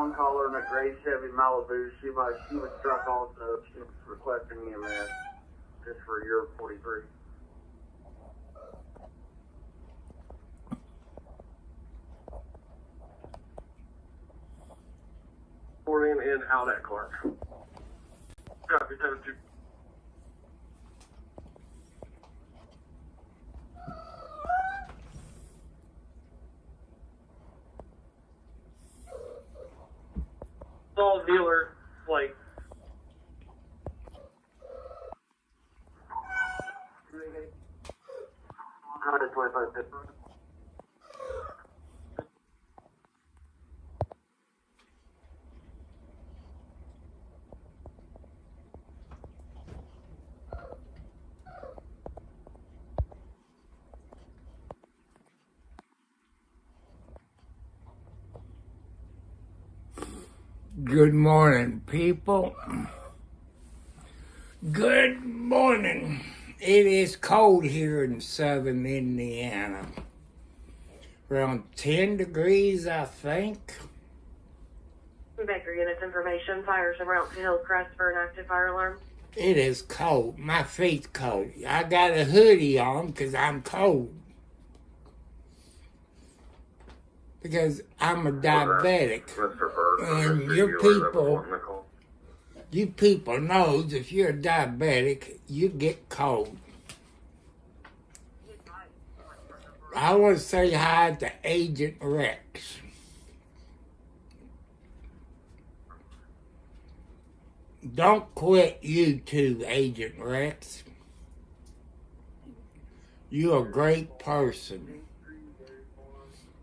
one caller in a gray Chevy Malibu. She was struck also. She was requesting EMS just for your 43. Morning and out at Clark. Copy, 72. All dealer, like. 125 Pittsburgh. Good morning, people. Good morning. It is cold here in southern Indiana. Around 10 degrees, I think. Baker Units information. Fires around Hillcrest for an active fire alarm. It is cold. My feet's cold. I got a hoodie on because I'm cold. Because I'm a diabetic. And you people knows if you're a diabetic, you get cold. I want to say hi to Agent Rex. Don't quit YouTube, Agent Rex. You're a great person.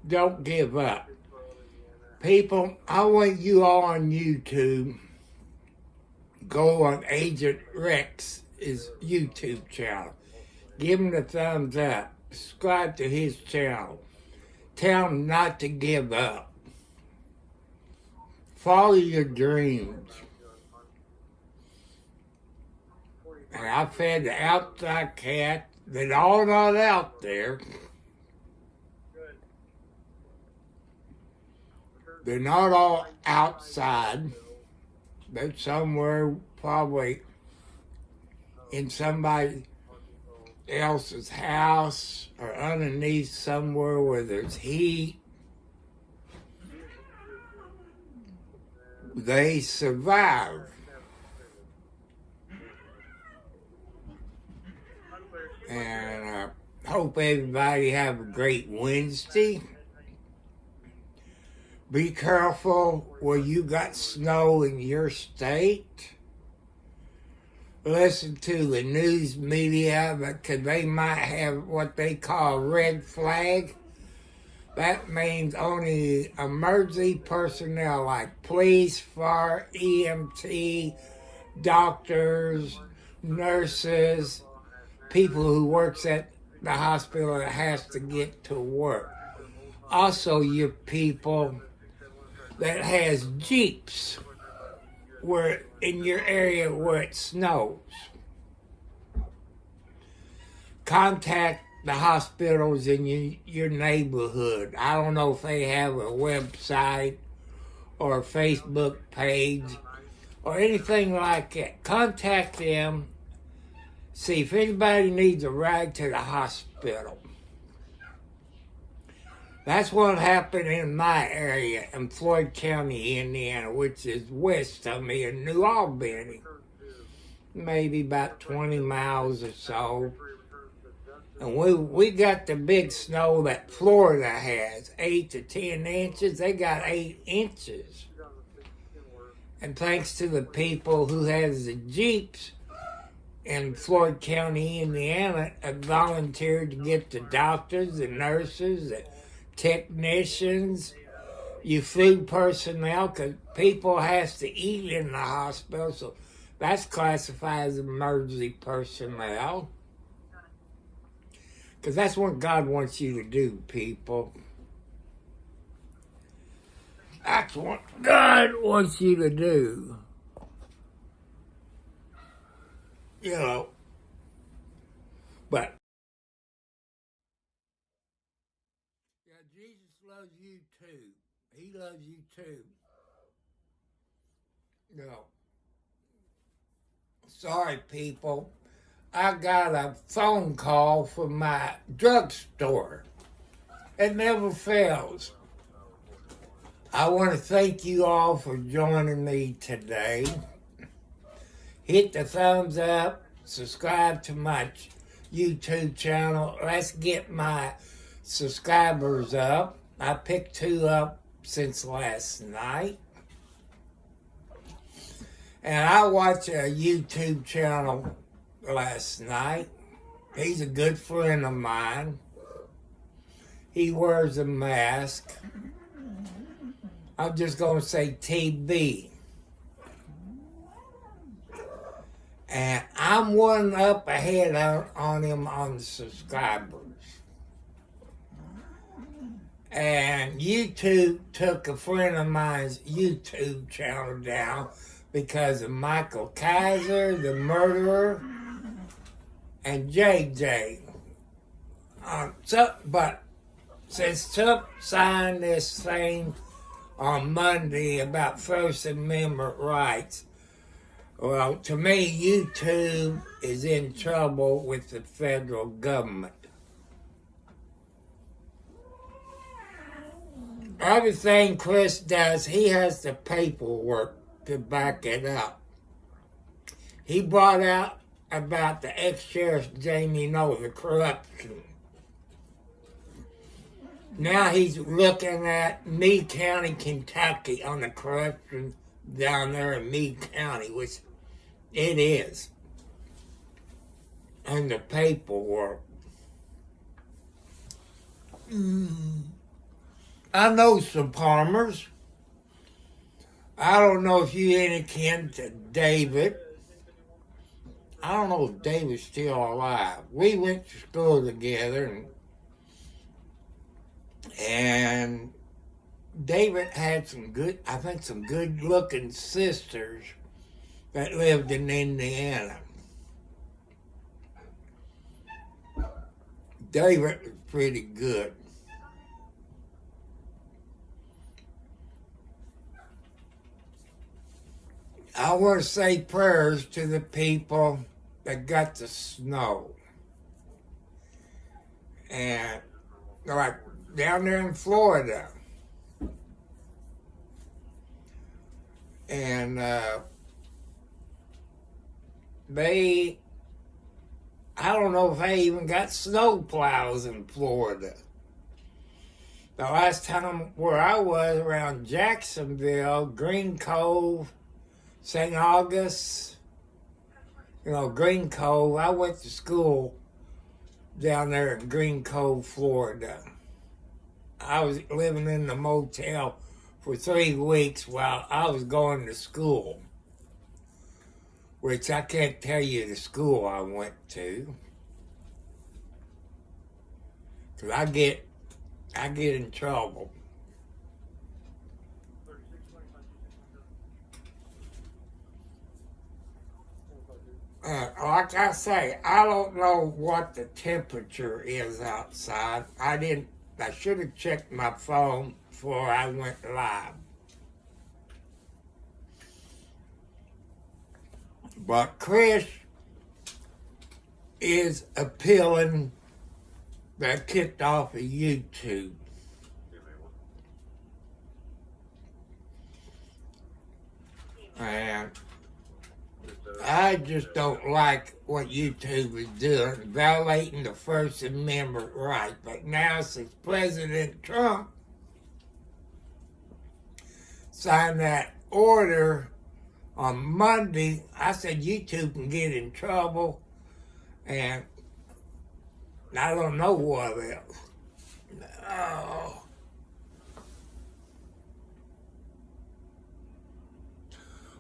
Don't give up. People, I want you all on YouTube. Go on Agent Rex's YouTube channel. Give him the thumbs up. Subscribe to his channel. Tell him not to give up. Follow your dreams. And I fed the outside cat. They're all not out there. They're not all outside. They're somewhere probably in somebody else's house or underneath somewhere where there's heat. They survive. And I hope everybody have a great Wednesday. Be careful where you got snow in your state. Listen to the news media because they might have what they call a red flag. That means only emergency personnel like police, fire, EMT, doctors, nurses, people who works at the hospital that has to get to work. Also, your people that has Jeeps where in your area where it snows. Contact the hospitals in your neighborhood. I don't know if they have a website or a Facebook page or anything like that. Contact them. See if anybody needs a ride to the hospital. That's what happened in my area in Floyd County, Indiana, which is west of me in New Albany. Maybe about 20 miles or so. And we got the big snow that Florida has, 8 to 10 inches. They got 8 inches. And thanks to the people who has the Jeeps in Floyd County, Indiana, have volunteered to get the doctors, the nurses, the technicians, you food personnel, because people has to eat in the hospital, so that's classified as emergency personnel. Because that's what God wants you to do, people. That's what God wants you to do. You know, but yeah, Jesus loves you too. He loves you too. No. Sorry, people. I got a phone call from my drugstore. It never fails. I want to thank you all for joining me today. Hit the thumbs up, subscribe to my YouTube channel. Let's get my subscribers up. I picked 2 up since last night. And I watched a YouTube channel last night. He's a good friend of mine. He wears a mask. I'm just going to say TB. And I'm 1 up ahead on him on the subscribers. And YouTube took a friend of mine's YouTube channel down because of Michael Kaiser, the murderer, and JJ. But since Trump signed this thing on Monday about First Amendment rights, well, to me, YouTube is in trouble with the federal government. Everything Chris does, he has the paperwork to back it up. He brought out about the ex-sheriff Jamie Noel, the corruption. Now he's looking at Meade County, Kentucky on the corruption down there in Meade County, which it is. And the paperwork. I know some farmers. I don't know if you any kin to David. I don't know if David's still alive. We went to school together, and David had some good looking sisters that lived in Indiana. David was pretty good. I want to say prayers to the people that got the snow. And like down there in Florida. And I don't know if they even got snow plows in Florida. The last time where I was around Jacksonville, Green Cove, St. August, Green Cove. I went to school down there in Green Cove, Florida. I was living in the motel for 3 weeks while I was going to school, which I can't tell you the school I went to, because I get in trouble. Like I say, I don't know what the temperature is outside. I should have checked my phone before I went live. But Chris is appealing that kicked off of YouTube. And I just don't like what YouTube is doing, violating the First Amendment right. But now since President Trump signed that order on Monday, I said YouTube can get in trouble, and I don't know what else. Oh.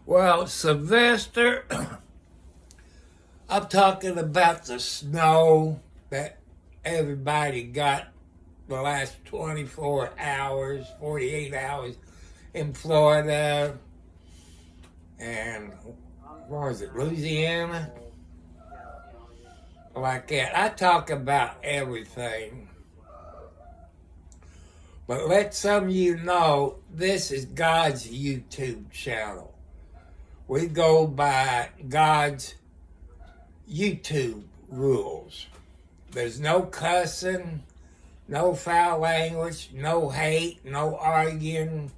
Well, Sylvester, I'm talking about the snow that everybody got the last 24 hours, 48 hours in Florida and, what was it, Louisiana? Like that. I talk about everything. But let some of you know, this is God's YouTube channel. We go by God's YouTube rules. There's no cussing, no foul language, no hate, no arguing,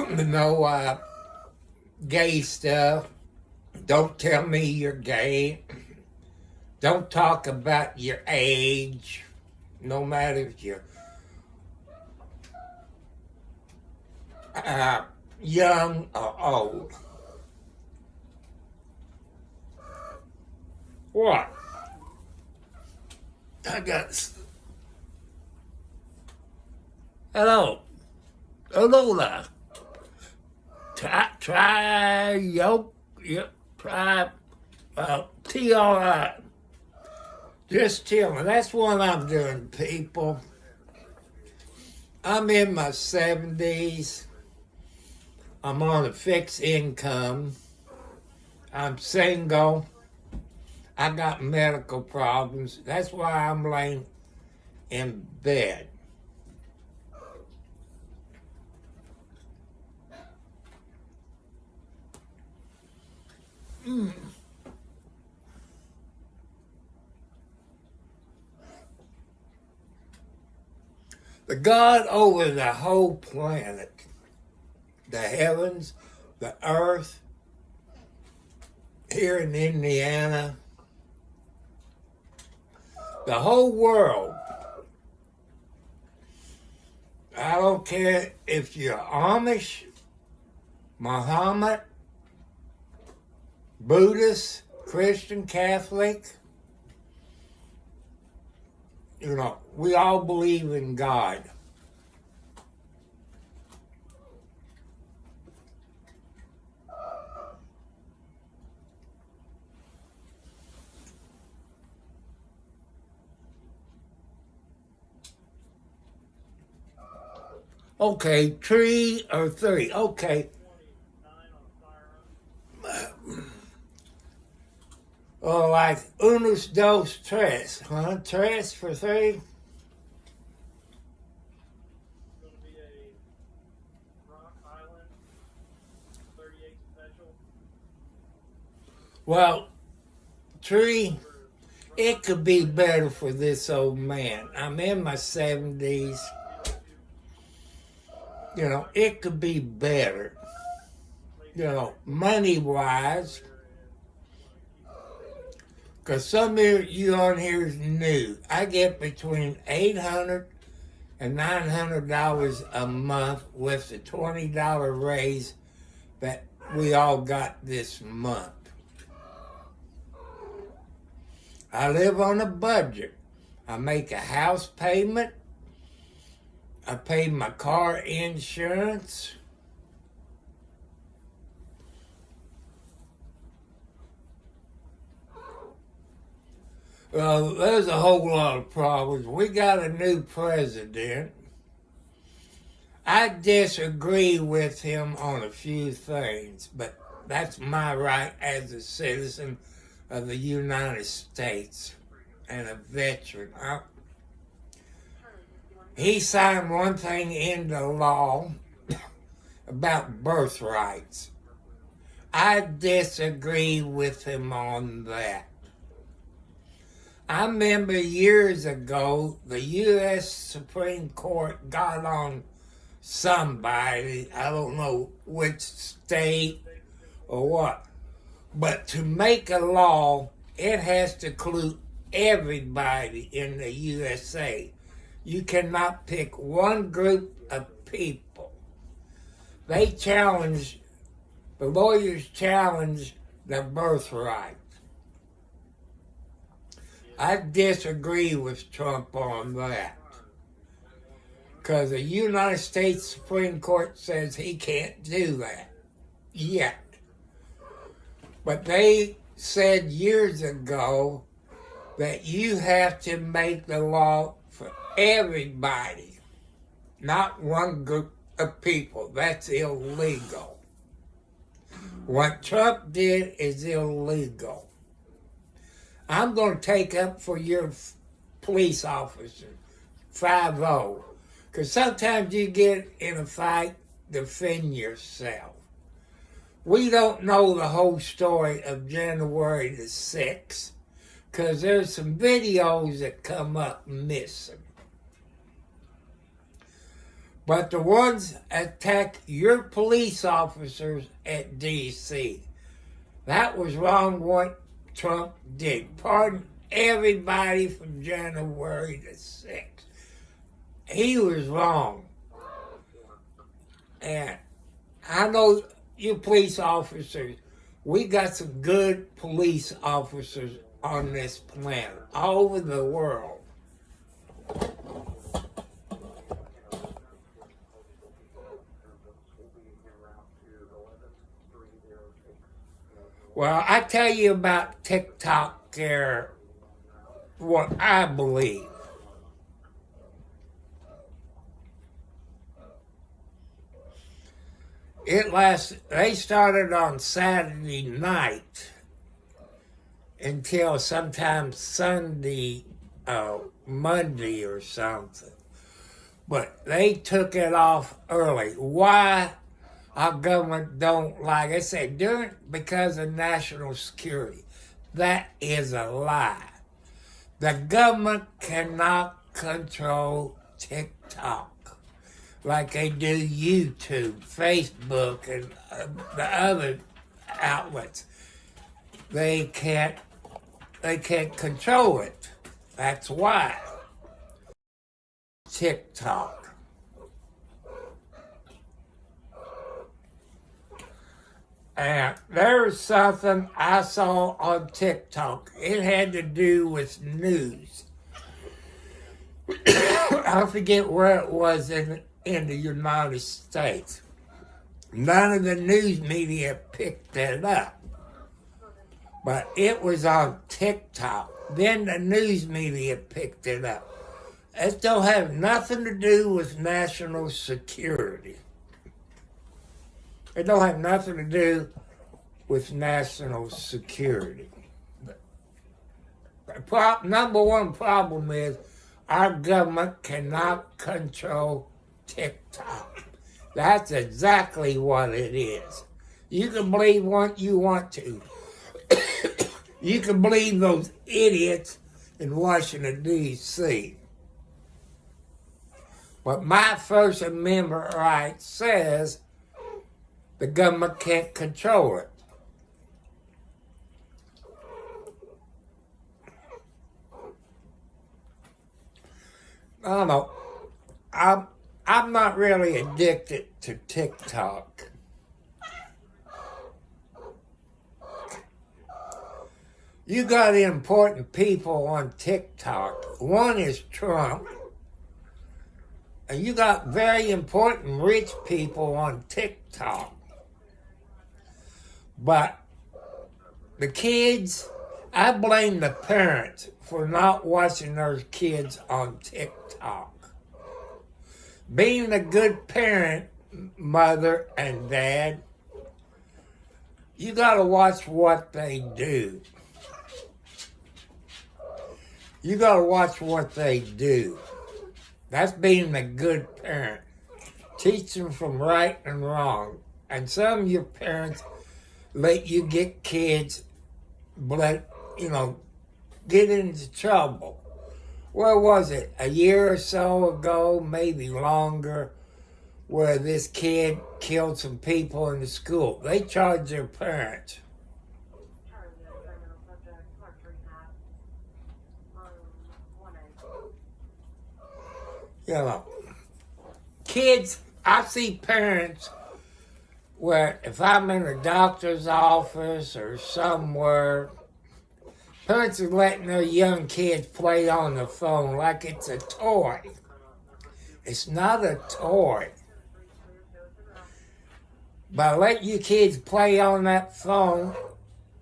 no gay stuff. Don't tell me you're gay. Don't talk about your age, no matter if you're young or old. What? I got. Hello. Hello there. Try, TRI. Just chilling. That's what I'm doing, people. I'm in my 70s. I'm on a fixed income. I'm single. I got medical problems. That's why I'm laying in bed. The God over the whole planet, the heavens, the earth, here in Indiana, the whole world. I don't care if you're Amish, Muhammad, Buddhist, Christian, Catholic. You know, we all believe in God. Okay, 3 or 3. Okay. Oh, like unos, dos, tres, huh? Tres for 3? Going to be a Rock Island 38 special. Well, 3, it could be better for this old man. I'm in my 70s. You know, it could be better. You know, money-wise. Because some of you on here is new. I get between $800 and $900 a month with the $20 raise that we all got this month. I live on a budget. I make a house payment. I pay my car insurance. Well, there's a whole lot of problems. We got a new president. I disagree with him on a few things, but that's my right as a citizen of the United States and a veteran. He signed one thing into law about birthrights. I disagree with him on that. I remember years ago, the U.S. Supreme Court got on somebody, I don't know which state or what, but to make a law, it has to include everybody in the USA. You cannot pick one group of people. The lawyers challenged the birthright. I disagree with Trump on that. Because the United States Supreme Court says he can't do that yet. But they said years ago that you have to make the law for everybody, not one group of people. That's illegal. What Trump did is illegal. I'm going to take up for your police officer, 5-0. Because sometimes you get in a fight defend yourself. We don't know the whole story of January the 6th because there's some videos that come up missing. But the ones attack your police officers at D.C., that was wrong what Trump did. Pardon everybody from January the 6th. He was wrong. And I know you police officers, we got some good police officers on this planet, all over the world. Well, I tell you about TikTok there, what I believe. They started on Saturday night until sometime Sunday, Monday or something. But they took it off early. Why? Our government don't like it. They say because of national security. That is a lie. The government cannot control TikTok like they do YouTube, Facebook, and the other outlets. They can't control it. That's why. TikTok. And there's something I saw on TikTok. It had to do with news. I forget where it was in the United States. None of the news media picked it up. But it was on TikTok. Then the news media picked it up. It don't have nothing to do with national security. It don't have nothing to do with national security. The number one problem is our government cannot control TikTok. That's exactly what it is. You can believe what you want to. You can believe those idiots in Washington, D.C. But my First Amendment right says the government can't control it. I don't know. I'm not really addicted to TikTok. You got important people on TikTok. One is Trump. And you got very important rich people on TikTok. But the kids, I blame the parents for not watching their kids on TikTok. Being a good parent, mother and dad, you gotta watch what they do. You gotta watch what they do. That's being a good parent. Teach them from right and wrong. And some of your parents let you get kids, but, get into trouble. Where was it? A year or so ago, maybe longer, where this kid killed some people in the school. They charged their parents. Kids, I see parents where if I'm in a doctor's office or somewhere, parents are letting their young kids play on the phone like it's a toy. It's not a toy. By letting your kids play on that phone,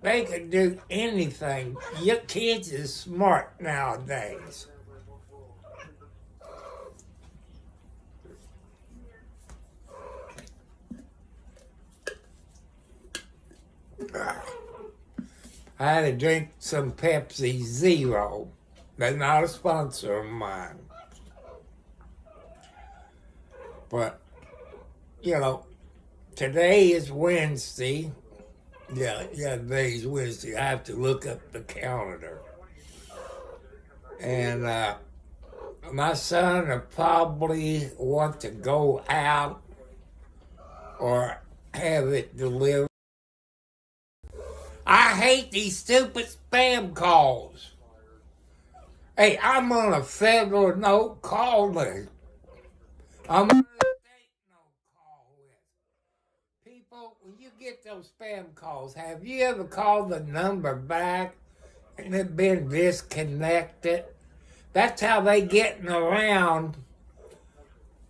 they can do anything. Your kids are smart nowadays. I had to drink some Pepsi Zero. They're not a sponsor of mine. But, you know, today is Wednesday. Yeah, today's Wednesday. I have to look up the calendar. And my son will probably want to go out or have it delivered. I hate these stupid spam calls. Hey, I'm on a federal no call list. I'm on a state no call list. People, when you get those spam calls, have you ever called the number back and it been disconnected? That's how they getting around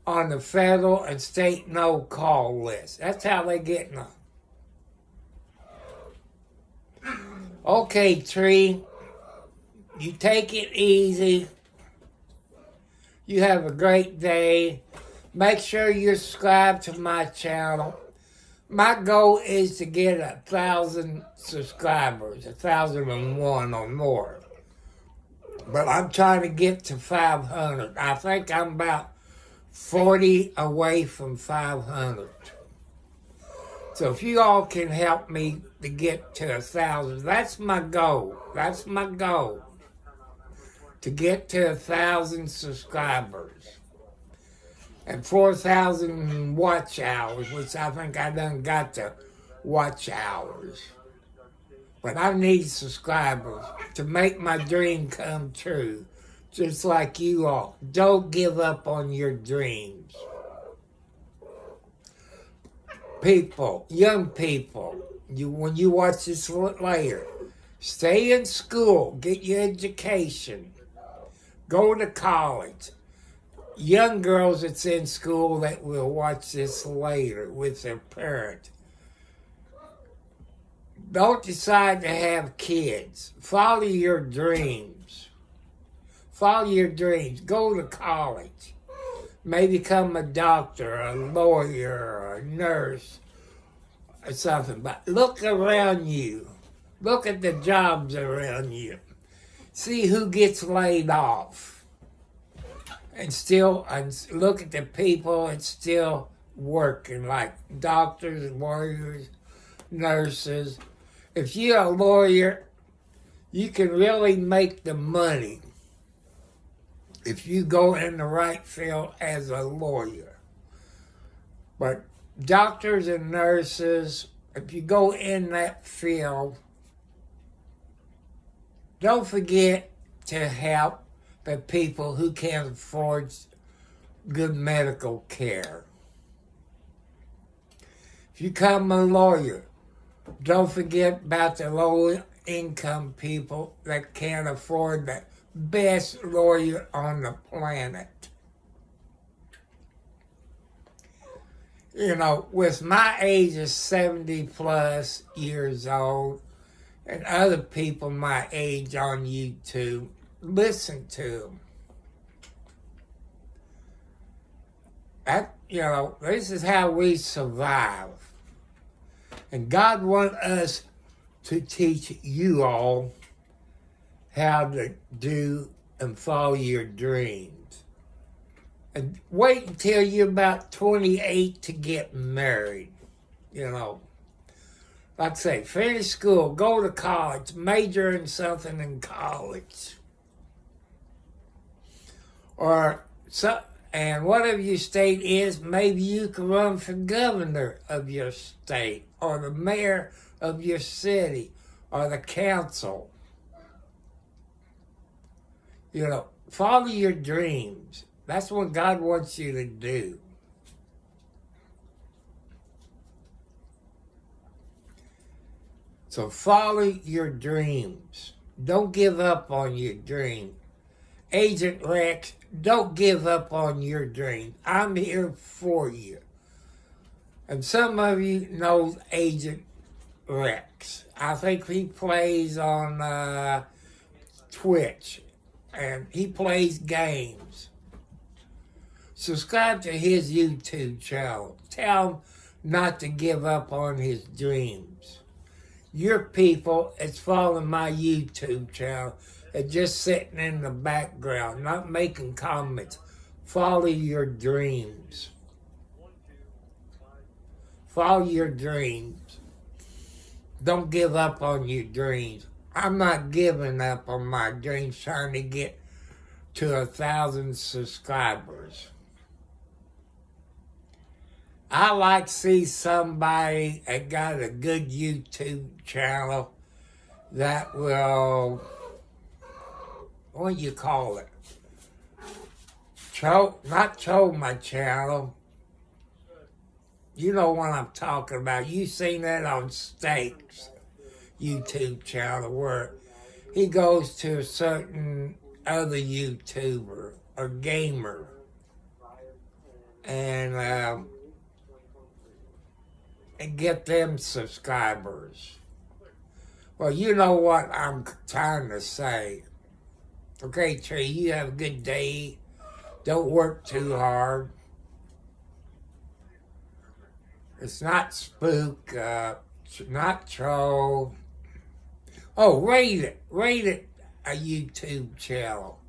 on the federal and state no call list. That's how they getting. Okay, Tree. You take it easy. You have a great day. Make sure you're subscribed to my channel. My goal is to get 1,000 subscribers, 1,001 or more. But I'm trying to get to 500. I think I'm about 40 away from 500. So if you all can help me to get to 1,000, that's my goal. That's my goal. To get to 1,000 subscribers. And 4,000 watch hours, which I think I done got the watch hours. But I need subscribers to make my dream come true. Just like you all. Don't give up on your dreams. People, young people, when you watch this later, stay in school, get your education, go to college. Young girls that's in school that will watch this later with their parents. Don't decide to have kids. Follow your dreams. Follow your dreams. Go to college. Maybe become a doctor, a lawyer, or a nurse, or something. But look around you. Look at the jobs around you. See who gets laid off. And look at the people that's still working, like doctors, lawyers, nurses. If you're a lawyer, you can really make the money if you go in the right field as a lawyer. But doctors and nurses, if you go in that field, don't forget to help the people who can't afford good medical care. If you become a lawyer, don't forget about the low-income people that can't afford the best lawyer on the planet. You know, with my age of 70 plus years old, and other people my age on YouTube, listen to them. This is how we survive. And God wants us to teach you all how to do and follow your dreams. And wait until you're about 28 to get married. Like I say, finish school, go to college, major in something in college. And whatever your state is, maybe you can run for governor of your state, or the mayor of your city, or the council. Follow your dreams. That's what God wants you to do. So follow your dreams. Don't give up on your dream. Agent Rex, don't give up on your dream. I'm here for you. And some of you know Agent Rex. I think he plays on Twitch. And he plays games. Subscribe to his YouTube channel. Tell him not to give up on his dreams. Your people is following my YouTube channel and just sitting in the background, not making comments. Follow your dreams. Follow your dreams. Don't give up on your dreams. I'm not giving up on my dreams trying to get to 1,000 subscribers. I like to see somebody that got a good YouTube channel that will, what do you call it? Not troll my channel. You know what I'm talking about. You seen that on Steak's YouTube channel where he goes to a certain other YouTuber or gamer and get them subscribers. Well, you know what I'm trying to say. Okay, Tree, you have a good day. Don't work too hard. It's not spook, not troll. Oh, rate it. Rate it a YouTube channel.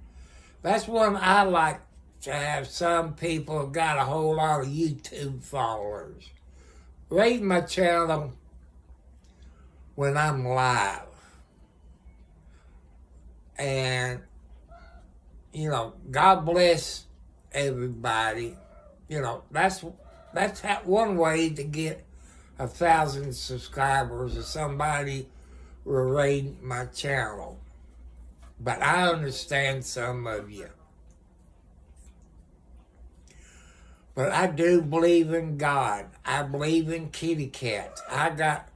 That's one I like to have. Some people have got a whole lot of YouTube followers. Rate my channel when I'm live. And, you know, God bless everybody. You know, that's one way to get 1,000 subscribers or somebody will rate my channel. But I understand some of you. But I do believe in God. I believe in kitty cats. I got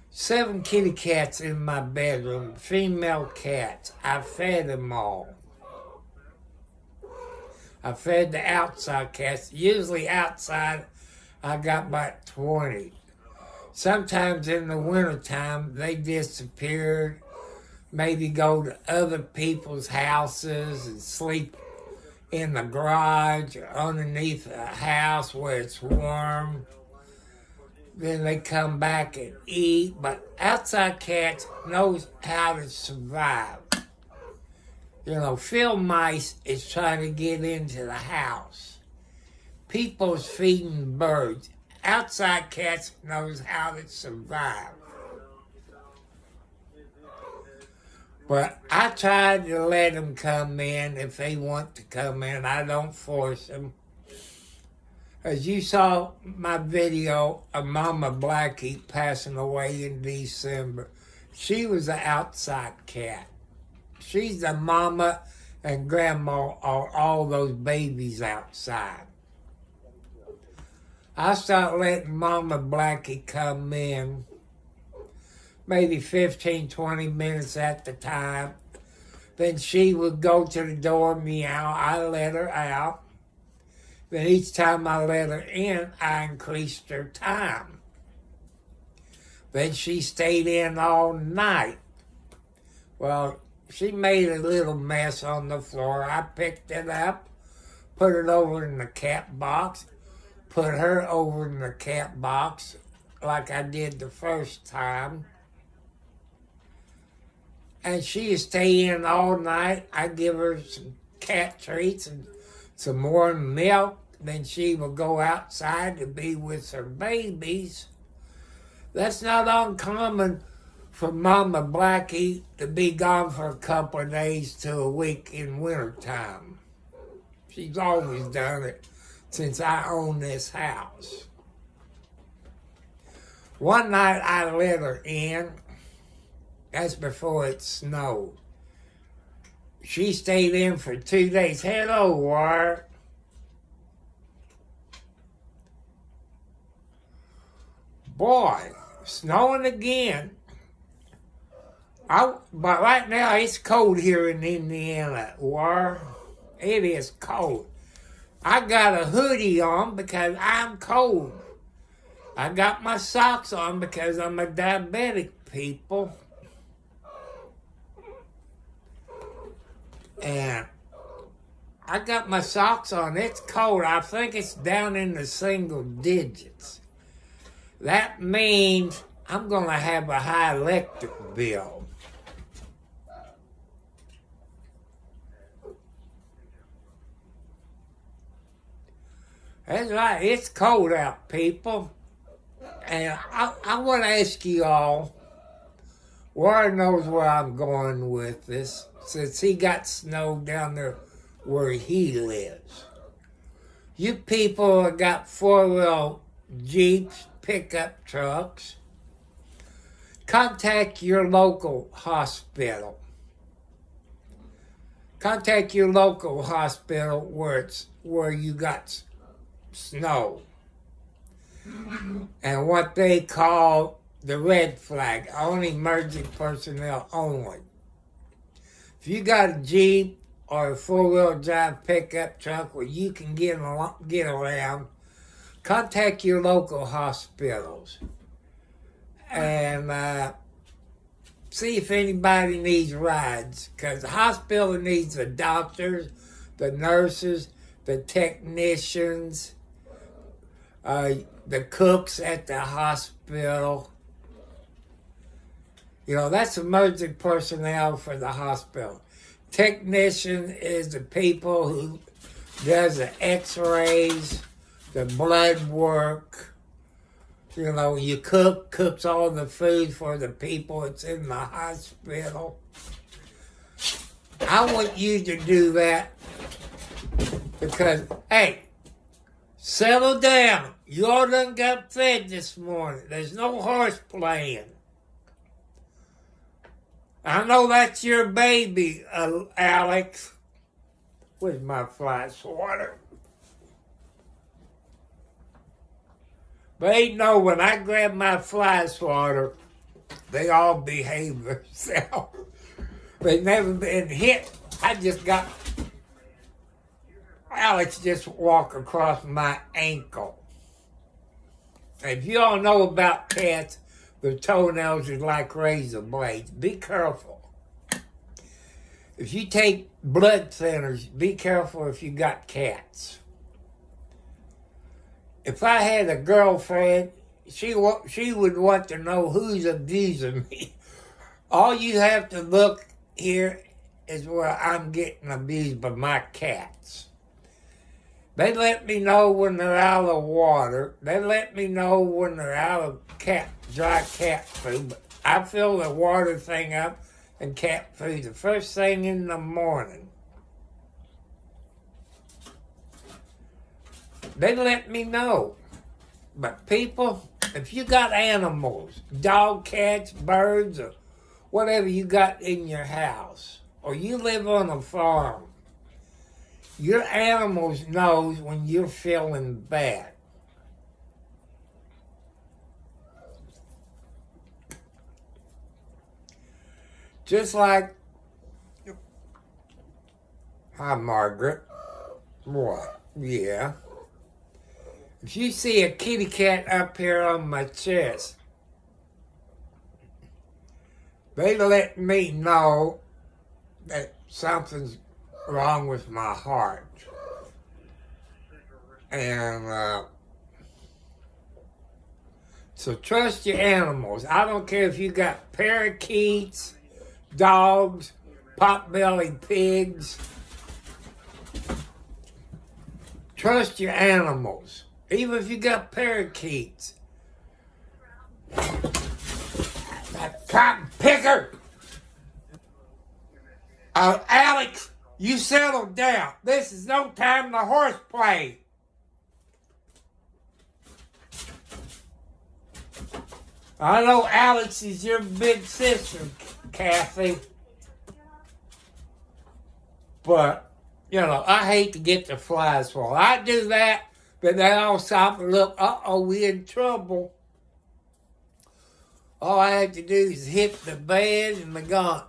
7 kitty cats in my bedroom, female cats. I fed them all. I fed the outside cats. Usually outside, I got about 20. Sometimes in the wintertime, they disappeared. Maybe go to other people's houses and sleep in the garage or underneath a house where it's warm. Then they come back and eat. But outside cats knows how to survive. You know, field mice is trying to get into the house. People's feeding birds. Outside cats knows how to survive. But I tried to let them come in if they want to come in. I don't force them. As you saw my video of Mama Blackie passing away in December, she was an outside cat. She's the mama and grandma of all those babies outside. I started letting Mama Blackie come in maybe 15, 20 minutes at the time. Then she would go to the door, meow. I let her out. Then each time I let her in, I increased her time. Then she stayed in all night. Well, she made a little mess on the floor. I picked it up, put it over in the cat box, put her over in the cat box like I did the first time. And she would stay in all night. I give her some cat treats and some warm milk. Then she would go outside to be with her babies. That's not uncommon for Mama Blackie to be gone for a couple of days to a week in wintertime. She's always done it since I own this house. One night I let her in. That's before it snowed. She stayed in for 2 days. Hello, Ward. Boy, snowing again. But right now it's cold here in Indiana, Ward. It is cold. I got a hoodie on because I'm cold. I got my socks on because I'm a diabetic, people. And I got my socks on. It's cold. I think it's down in the single digits. That means I'm going to have a high electric bill. That's right. It's cold out, people. And I want to ask you all, Warren knows where I'm going with this, since he got snow down there where he lives. You people that got four-wheel Jeeps, pickup trucks, contact your local hospital. Contact your local hospital where you got snow. And what they call the red flag, only emergency personnel only. If you got a Jeep or a four-wheel drive pickup truck where you can get around, contact your local hospitals and see if anybody needs rides, because the hospital needs the doctors, the nurses, the technicians, the cooks at the hospital. You know, that's emergency personnel for the hospital. Technician is the people who does the x-rays, the blood work. You know, you cooks all the food for the people that's in the hospital. I want you to do that because, hey, settle down. You all done got fed this morning. There's no horse playing. I know that's your baby, Alex. Where's my fly swatter? But ain't no, when I grab my fly swatter, they all behave themselves. They've never been hit. I just got Alex just walk across my ankle. If you all know about cats, their toenails are like razor blades. Be careful. If you take blood thinners, be careful if you got cats. If I had a girlfriend, she would want to know who's abusing me. All you have to look here is where I'm getting abused by my cats. They let me know when they're out of water. They let me know when they're out of dry cat food. But I fill the water thing up and cat food the first thing in the morning. They let me know. But people, if you got animals, dog, cats, birds, or whatever you got in your house, or you live on a farm, your animals knows when you're feeling bad. Just like, hi Margaret. What? Yeah. If you see a kitty cat up here on my chest, they let me know that something's wrong with my heart. And so trust your animals. I don't care if you got parakeets, dogs, pot-bellied pigs. Trust your animals. Even if you got parakeets. That cotton picker! Alex, you settle down. This is no time to horseplay. I know Alex is your big sister, Kathy. But, you know, I hate to get the flies full. I do that, but then I'll stop and look, we in trouble. All I have to do is hit the bed and the gun.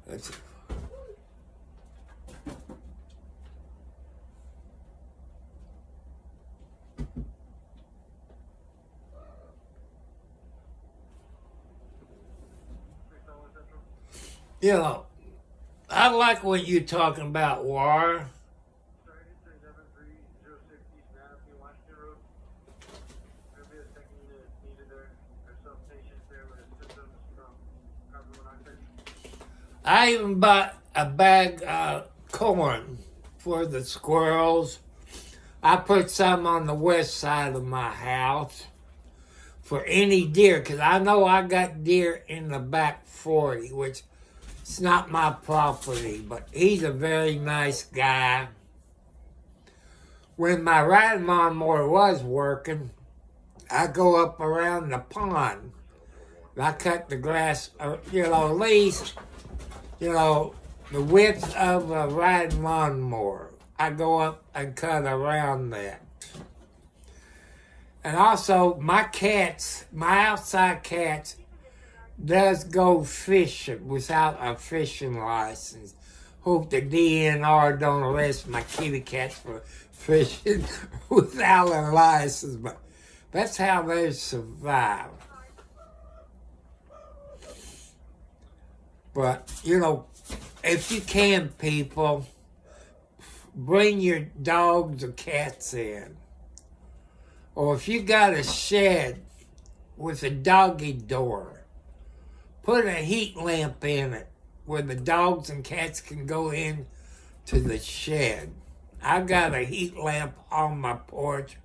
That's it. You know, I like when you're talking about war. I even bought a bag of corn for the squirrels I put some on the west side of my house for any deer, because I know I got deer in the back 40, which it's not my property, but he's a very nice guy. When my riding lawnmower was working, I go up around the pond. I cut the grass, at least, the width of a riding lawnmower. I go up and cut around that. And also, my outside cats, does go fishing without a fishing license. Hope the DNR don't arrest my kitty cats for fishing without a license, but that's how they survive. But, if you can, people, bring your dogs or cats in. Or if you got a shed with a doggy door, put a heat lamp in it where the dogs and cats can go in to the shed. I got a heat lamp on my porch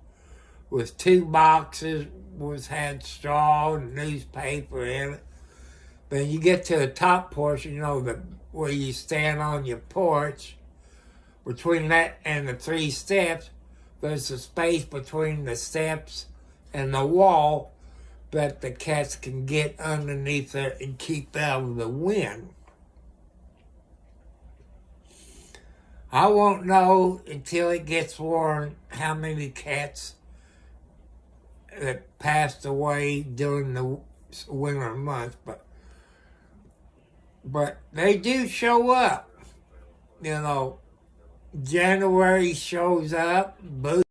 with 2 boxes, which had straw and newspaper in it. Then you get to the top portion, where you stand on your porch. Between that and the 3 steps, there's a space between the steps and the wall that the cats can get underneath there and keep out of the wind. I won't know until it gets warm how many cats that passed away during the winter months, but they do show up. January shows up, boom.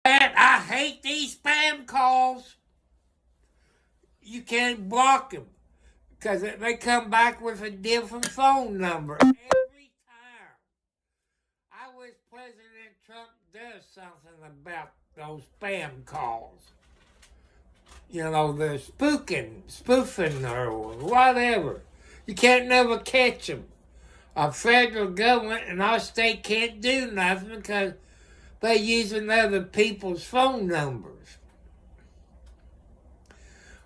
I hate these spam calls. You can't block them because they come back with a different phone number every time. I wish President Trump does something about those spam calls. They're spoofing or whatever. You can't never catch them. Our federal government and our state can't do nothing because they're using other people's phone numbers.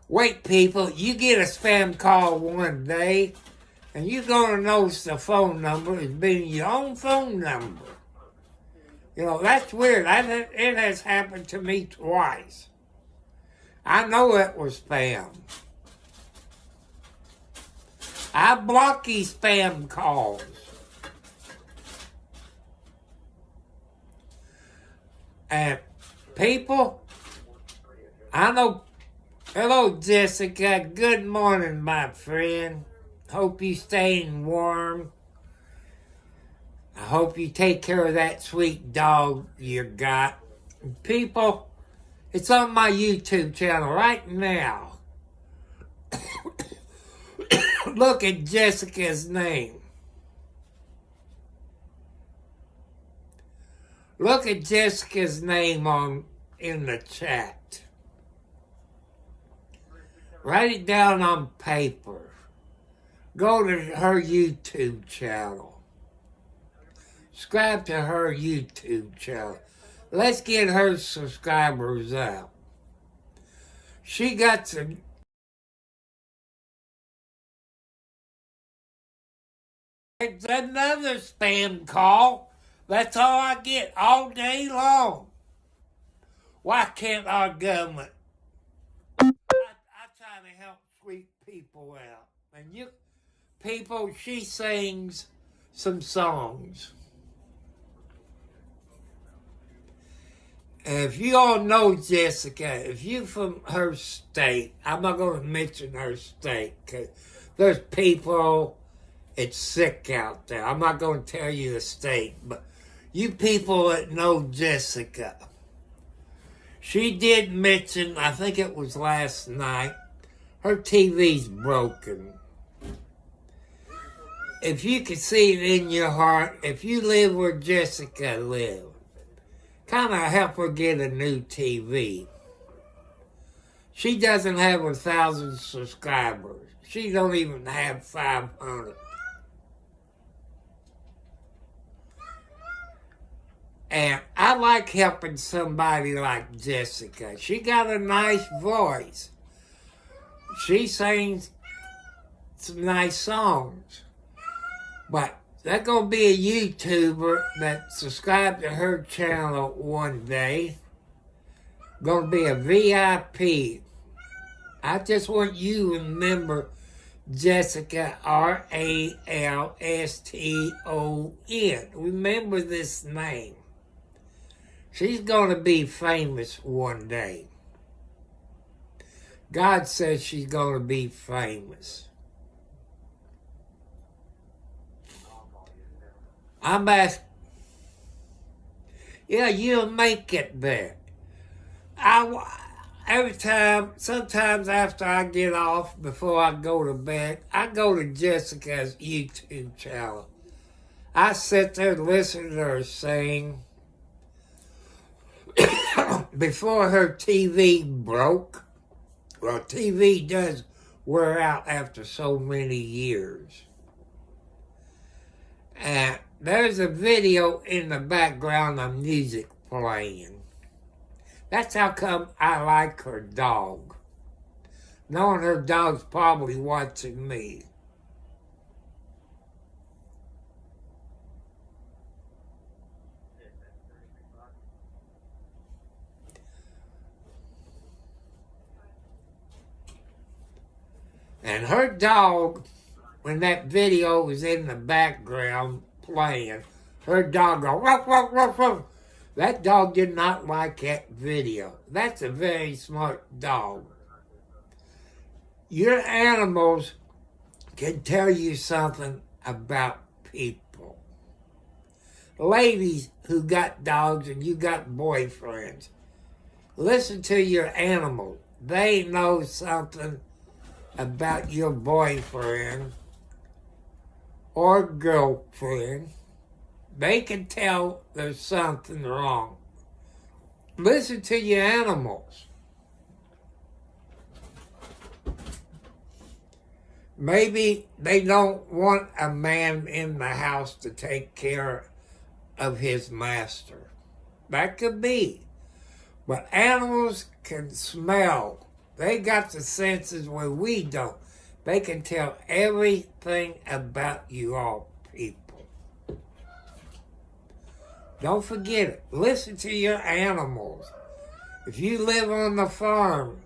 Wait, people, you get a spam call one day, and you're going to notice the phone number as being your own phone number. That's weird. It has happened to me twice. I know it was spam. I block these spam calls. And people, I know, hello Jessica, good morning my friend. Hope you staying warm. I hope you take care of that sweet dog you got. People, it's on my YouTube channel right now. Look at Jessica's name. Look at Jessica's name in the chat. Write it down on paper. Go to her YouTube channel. Subscribe to her YouTube channel. Let's get her subscribers up. She got some. It's another spam call. That's all I get all day long. Why can't our government? I try to help sweet people out. And people, she sings some songs. And if you all know Jessica, if you're from her state, I'm not going to mention her state because there's people, it's sick out there. I'm not going to tell you the state, but you people that know Jessica, she did mention, I think it was last night, her TV's broken. If you could see it in your heart, if you live where Jessica lived, kind of help her get a new TV. She doesn't have 1,000 subscribers. She don't even have 500. And I like helping somebody like Jessica. She got a nice voice. She sings some nice songs. But there's going to be a YouTuber that subscribed to her channel one day. Going to be a VIP. I just want you to remember Jessica, Ralston. Remember this name. She's going to be famous one day. God says she's going to be famous. I'm asking. Yeah, you'll make it there. Every time, sometimes after I get off, before I go to bed, I go to Jessica's YouTube channel. I sit there and listen to her sing. Before her TV broke, well, TV does wear out after so many years. And there's a video in the background of music playing. That's how come I like her dog. Knowing her dog's probably watching me. And her dog, when that video was in the background playing, her dog go, ruff, ruff, ruff, ruff. That dog did not like that video. That's a very smart dog. Your animals can tell you something about people. Ladies who got dogs and you got boyfriends, listen to your animals. They know something about your boyfriend or girlfriend. They can tell there's something wrong. Listen to your animals. Maybe they don't want a man in the house to take care of his master. That could be. But animals can smell. They got the senses where we don't. They can tell everything about you all people. Don't forget it. Listen to your animals. If you live on the farm,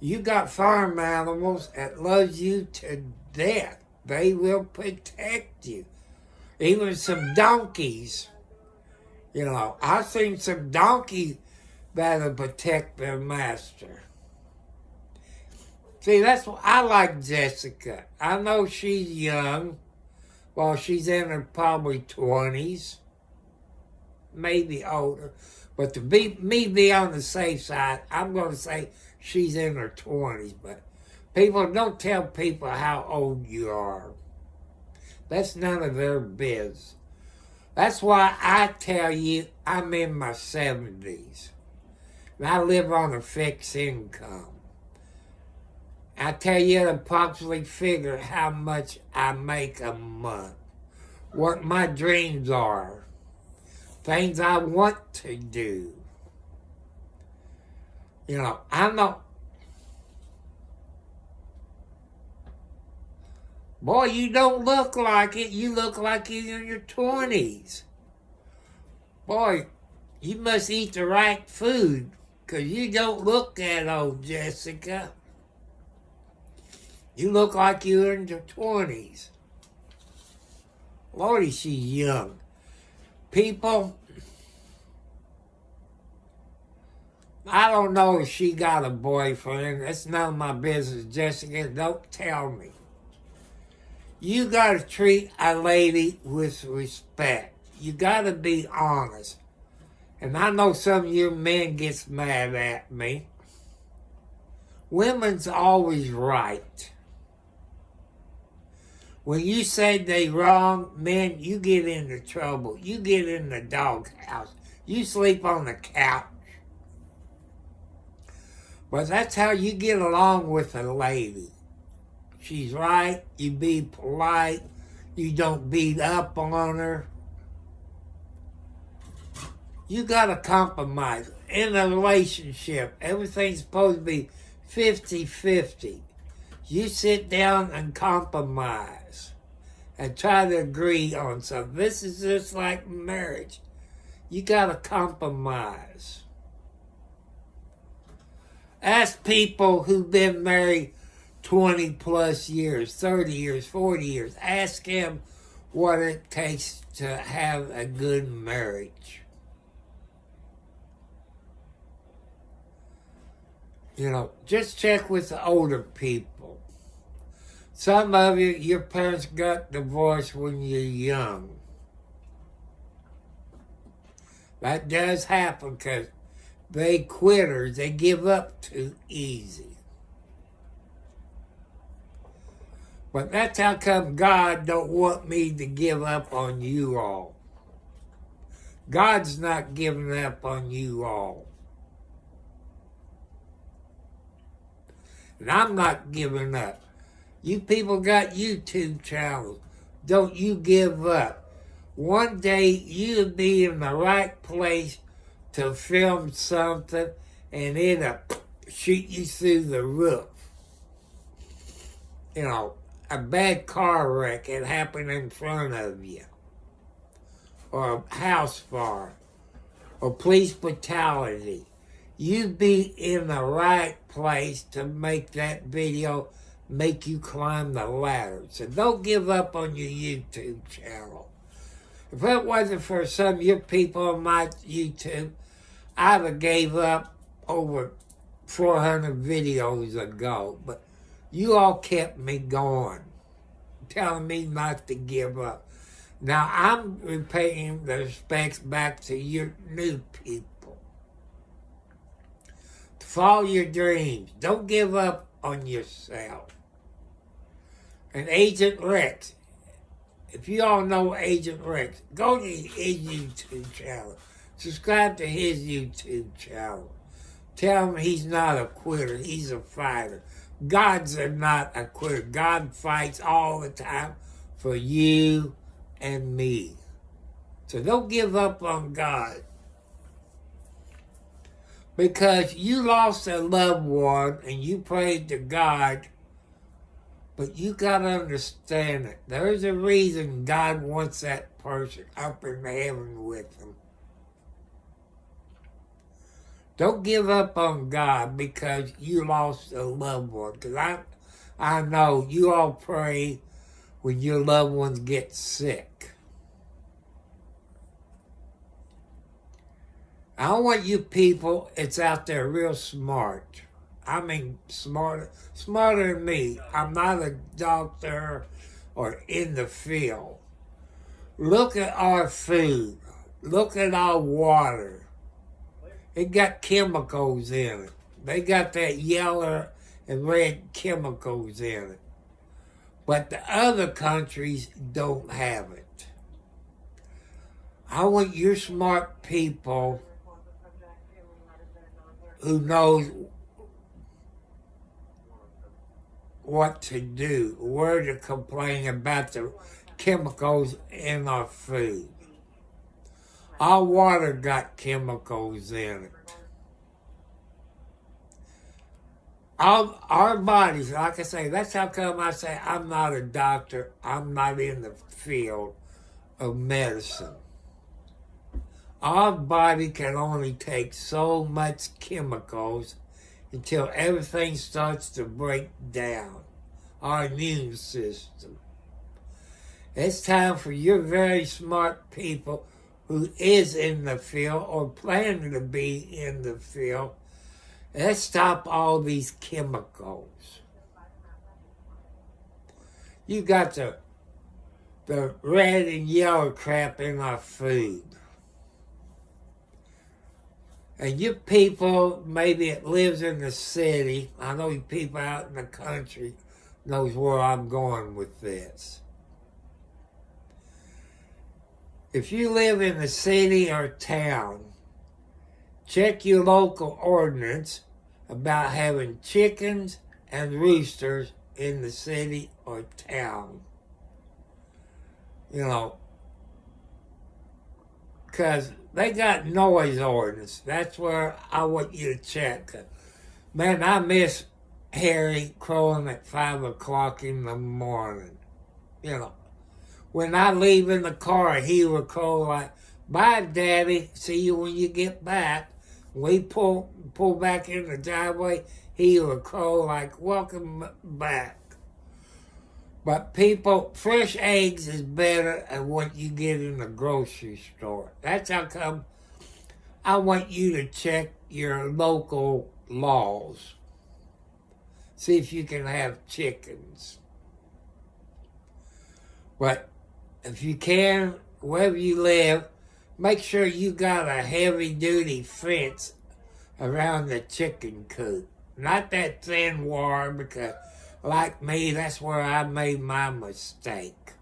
you got farm animals that love you to death. They will protect you. Even some donkeys. You know, I've seen some donkeys that'll protect their master. See, that's what I like Jessica. I know she's young. Well, she's in her probably 20s. Maybe older. But to be on the safe side, I'm going to say she's in her 20s. But people, don't tell people how old you are. That's none of their biz. That's why I tell you I'm in my 70s. And I live on a fixed income. I tell you approximately figure how much I make a month. What my dreams are. Things I want to do. You know, I'm not... Boy, you don't look like it. You look like you're in your 20s. Boy, you must eat the right food, because you don't look that old, Jessica. You look like you're in your 20s. Lordy, she's young. People, I don't know if she got a boyfriend. That's none of my business, Jessica. Don't tell me. You got to treat a lady with respect. You got to be honest. And I know some of you men gets mad at me. Women's always right. When you say they wrong, men, you get into trouble. You get in the doghouse. You sleep on the couch. But that's how you get along with a lady. She's right. You be polite. You don't beat up on her. You got to compromise. In a relationship, everything's supposed to be 50-50. You sit down and compromise and try to agree on something. This is just like marriage. You got to compromise. Ask people who've been married 20 plus years, 30 years, 40 years. Ask them what it takes to have a good marriage. You know, just check with the older people. Some of you, your parents got divorced when you're young. That does happen because they quitters. They give up too easy. But that's how come God don't want me to give up on you all. God's not giving up on you all. And I'm not giving up. You people got YouTube channels. Don't you give up. One day you'll be in the right place to film something and it'll shoot you through the roof. You know, a bad car wreck had happened in front of you. Or a house fire. Or police brutality. You'd be in the right place to make that video make you climb the ladder. So don't give up on your YouTube channel. If it wasn't for some of your people on my YouTube, I'd have gave up over 400 videos ago. But you all kept me going, telling me not to give up. Now I'm repaying the respects back to your new people. Follow your dreams. Don't give up on yourself. And Agent Rex, if you all know Agent Rex, go to his YouTube channel. Subscribe to his YouTube channel. Tell him he's not a quitter. He's a fighter. God's not a quitter. God fights all the time for you and me. So don't give up on God. Because you lost a loved one and you prayed to God, but you got to understand it. There's a reason God wants that person up in heaven with him. Don't give up on God because you lost a loved one. Because I know you all pray when your loved ones get sick. I want you people that's out there real smart. I mean smarter than me. I'm not a doctor or in the field. Look at our food. Look at our water. It got chemicals in it. They got that yellow and red chemicals in it. But the other countries don't have it. I want your smart people who knows what to do, where to complain about the chemicals in our food. Our water got chemicals in it. Our bodies, like I say, that's how come I say I'm not a doctor, I'm not in the field of medicine. Our body can only take so much chemicals until everything starts to break down. Our immune system. It's time for your very smart people who is in the field or planning to be in the field. Let's stop all these chemicals. You got the red and yellow crap in our food. And you people, maybe it lives in the city, I know you people out in the country knows where I'm going with this. If you live in a city or town, check your local ordinance about having chickens and roosters in the city or town. You know, because they got noise ordinance. That's where I want you to check. Man, I miss Harry crowing at 5 o'clock in the morning. You know, when I leave in the car, he would crow like, "Bye, Daddy. See you when you get back." We pull back in the driveway, he would crow like, "Welcome back." But people, fresh eggs is better than what you get in the grocery store. That's how come I want you to check your local laws. See if you can have chickens. But if you can, wherever you live, make sure you got a heavy-duty fence around the chicken coop. Not that thin wire, because like me, that's where I made my mistake.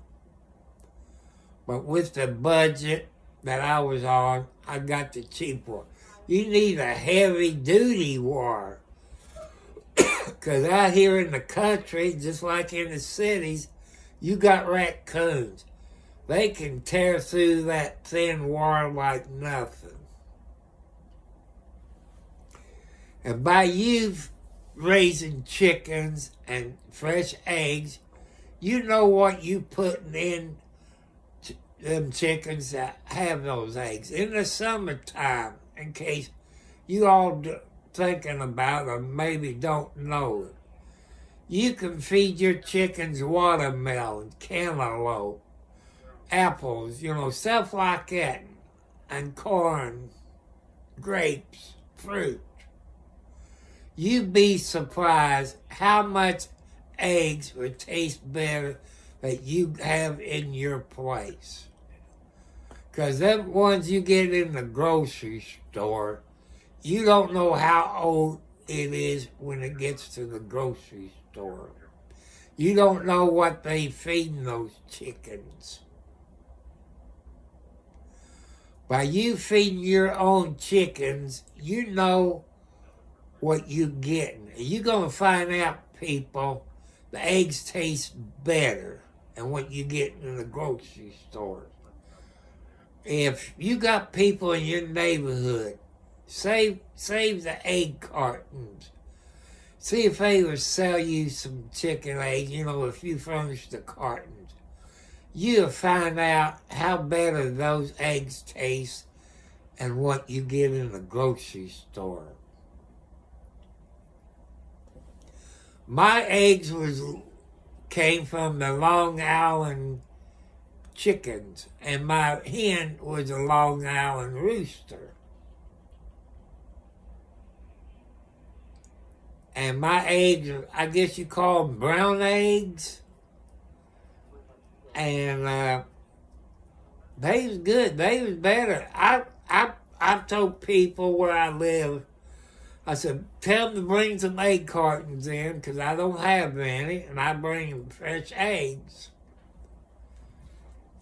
But with the budget that I was on, I got the cheap one. You need a heavy-duty wire. Because out here in the country, just like in the cities, you got raccoons. They can tear through that thin wire like nothing. And by you raising chickens and fresh eggs, you know what you putting in them chickens that have those eggs. In the summertime, in case you all thinking about or maybe don't know it, you can feed your chickens watermelon, cantaloupe, apples, stuff like that, and corn, grapes, fruit. You'd be surprised how much eggs would taste better that you have in your place. Because them ones you get in the grocery store, you don't know how old it is when it gets to the grocery store. You don't know what they feeding those chickens. By you feeding your own chickens, you know what you're getting. You're going to find out, people, the eggs taste better than what you get in the grocery store. If you got people in your neighborhood, save the egg cartons. See if they would sell you some chicken eggs, if you furnish the cartons. You'll find out how better those eggs taste than what you get in the grocery store. My eggs came from the Long Island chickens, and my hen was a Long Island rooster. And my eggs, I guess you call them brown eggs. And they was good. They was better. I've told people where I live, I said, tell them to bring some egg cartons in, because I don't have any, and I bring them fresh eggs.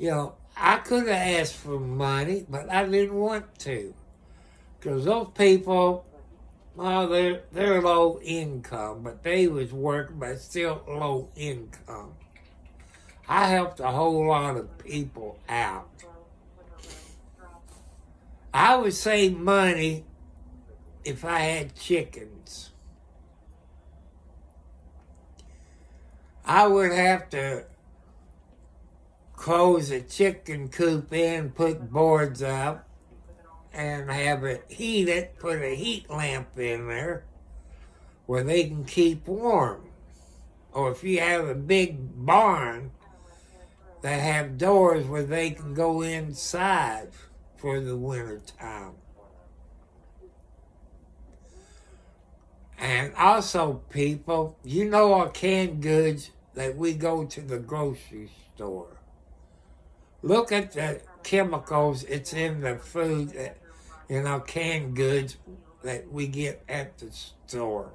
I could have asked for money, but I didn't want to. Because those people, they're low income, but they was working, but still low income. I helped a whole lot of people out. I would save money if I had chickens. I would have to close a chicken coop in, put boards up, and have it heated, put a heat lamp in there where they can keep warm. Or if you have a big barn that have doors where they can go inside for the winter time. And also, people, our canned goods that we go to the grocery store. Look at the chemicals it's in the food that, canned goods that we get at the store.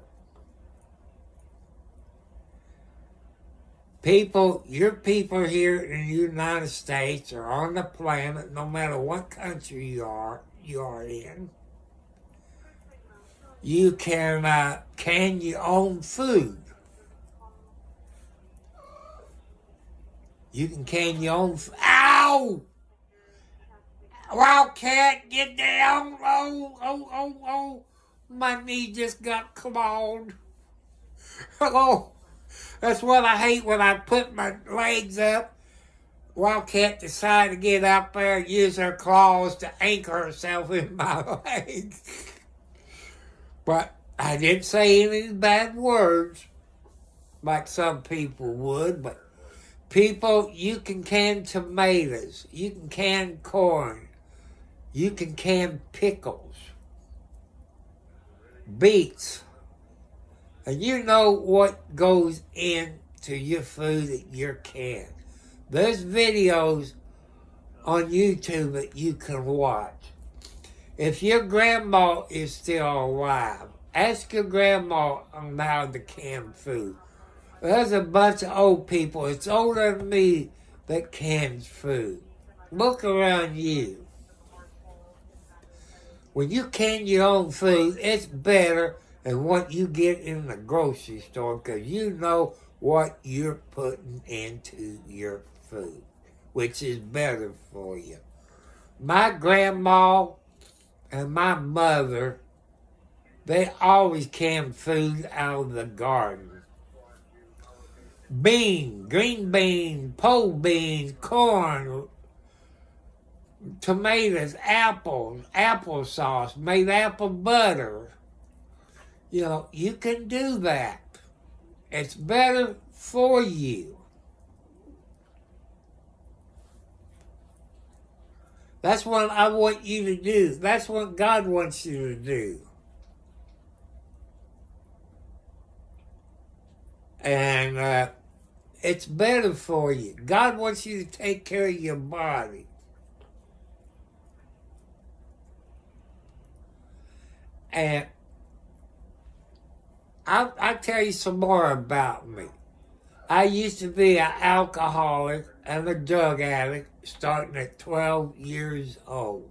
Your people here in the United States or on the planet, no matter what country you are in, you can your own food. You can can your own. Ow! Wildcat, get down. Oh. My knee just got clawed. Oh, that's what I hate when I put my legs up. Wildcat decided to get out there and use her claws to anchor herself in my leg. But I didn't say any bad words like some people would. But people, you can can tomatoes. You can can corn. You can can pickles. Beets. And you know what goes into your food that you're canned. There's videos on YouTube that you can watch. If your grandma is still alive, ask your grandma on how to can food. There's a bunch of old people, it's older than me, that cans food. Look around you. When you can your own food, it's better than what you get in the grocery store because you know what you're putting into your food, which is better for you. My grandma and my mother, they always canned food out of the garden. Beans, green beans, pole beans, corn, tomatoes, apples, applesauce, made apple butter. You know, you can do that. It's better for you. That's what I want you to do. That's what God wants you to do. And it's better for you. God wants you to take care of your body. And I'll tell you some more about me. I used to be an alcoholic and a drug addict starting at 12 years old.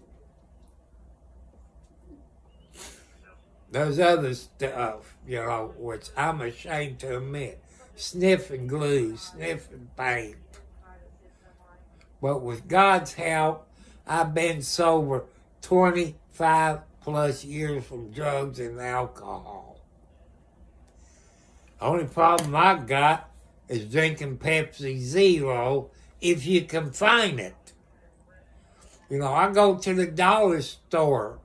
There's other stuff, you know, which I'm ashamed to admit. Sniffing glue, sniffing paint. But with God's help, I've been sober 25 plus years from drugs and alcohol. The only problem I got is drinking Pepsi Zero if you can find it. You know, I go to the dollar store.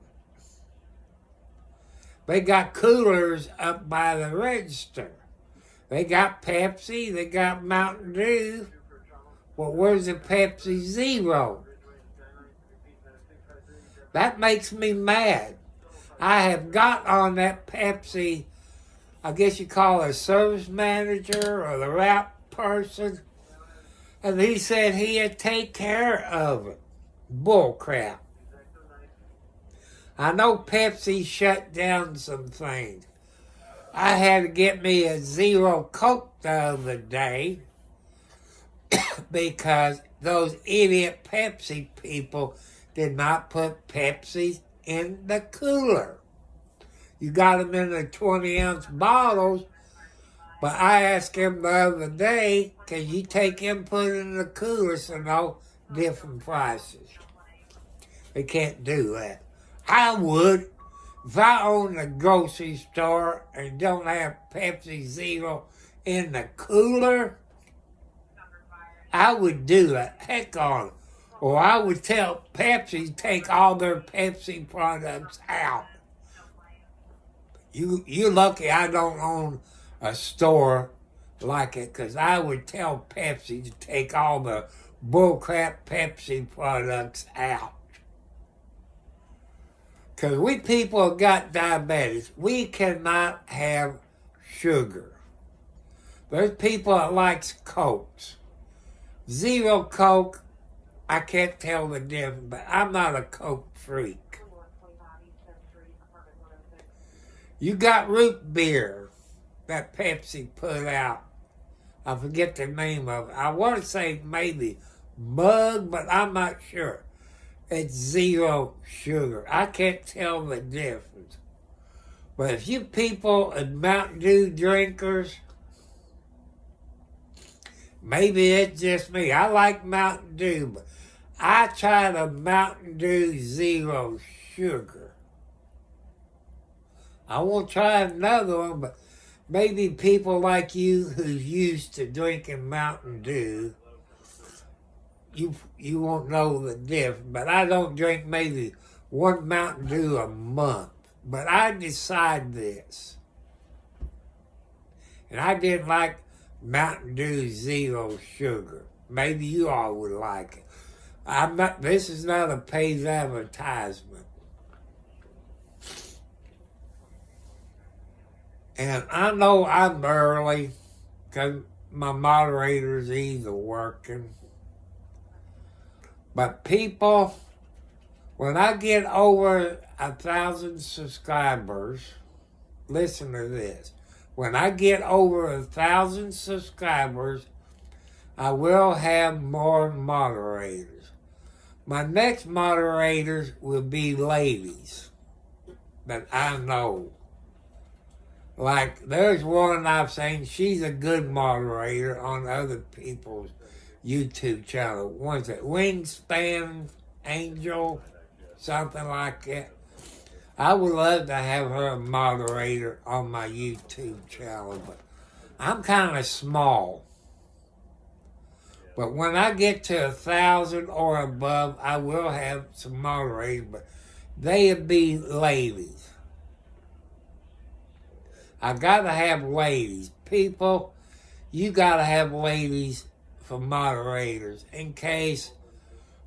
They got coolers up by the register. They got Pepsi, they got Mountain Dew. Well, where's the Pepsi Zero? That makes me mad. I have got on that Pepsi, I guess you call it a service manager or the rap person, and he said he'd take care of it. Bull crap. I know Pepsi shut down some things. I had to get me a Zero Coke the other day because those idiot Pepsi people did not put Pepsi in the cooler. You got them in the 20-ounce bottles, but I asked him the other day, can you take him put it in the cooler so no different prices? They can't do that. I would. If I own a grocery store and don't have Pepsi Zero in the cooler, I would do that. Heck on it. Or I would tell Pepsi to take all their Pepsi products out. You're lucky I don't own a store like it, because I would tell Pepsi to take all the bullcrap Pepsi products out. Because we people have got diabetes. We cannot have sugar. There's people that likes Cokes. Zero Coke, I can't tell the difference, but I'm not a Coke freak. You got root beer that Pepsi put out. I forget the name of it. I want to say maybe Mug, but I'm not sure. It's zero sugar. I can't tell the difference. But if you people are Mountain Dew drinkers, maybe it's just me. I like Mountain Dew, but I tried a Mountain Dew Zero Sugar. I won't try another one, but maybe people like you who's used to drinking Mountain Dew, you won't know the difference. But I don't drink maybe one Mountain Dew a month. But I decide this. And I didn't like Mountain Dew Zero Sugar. Maybe you all would like it. This is not a paid advertisement. And I know I'm early because my moderator's either working. But people, when I get over 1,000 subscribers, listen to this. When I get over 1,000 subscribers, I will have more moderators. My next moderators will be ladies that I know. Like, there's one I've seen, she's a good moderator on other people's YouTube channel. One's that Wingspan Angel, something like that. I would love to have her a moderator on my YouTube channel, but I'm kind of small. But when I get to 1,000 or above, I will have some moderators, but they'll be ladies. I gotta have ladies. People, you gotta have ladies for moderators in case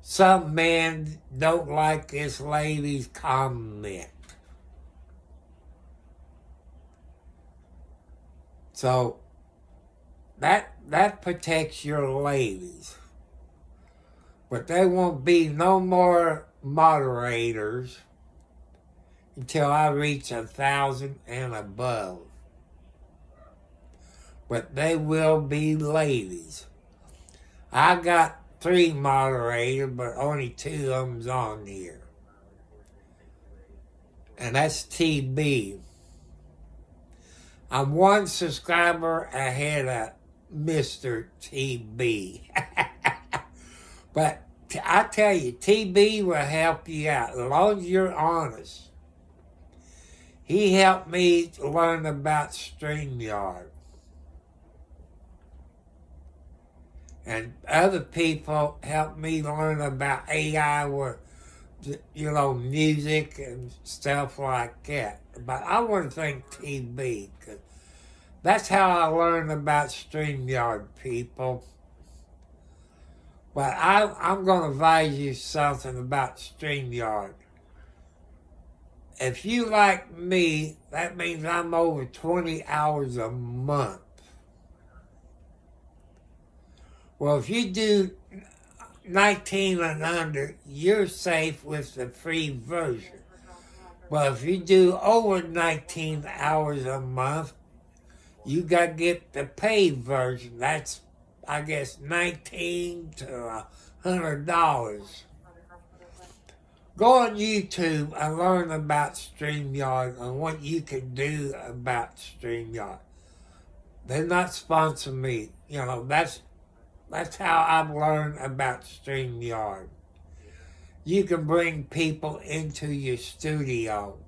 some men don't like this lady's comment. So that protects your ladies. But there won't be no more moderators until I reach 1,000 and above. But they will be ladies. I got 3 moderators, but only 2 of them's on here. And that's TB. I'm 1 subscriber ahead of Mr. TB. But I tell you, TB will help you out as long as you're honest. He helped me learn about StreamYard. And other people helped me learn about AI with, music and stuff like that. But I want to thank TB, because that's how I learned about StreamYard, people. But I'm going to advise you something about StreamYard. If you like me, that means I'm over 20 hours a month. Well, if you do 19 and under, you're safe with the free version. But if you do over 19 hours a month, you got to get the paid version. That's, I guess, $19 to $100. Go on YouTube and learn about StreamYard and what you can do about StreamYard. They're not sponsoring me. That's how I've learned about StreamYard. You can bring people into your studio.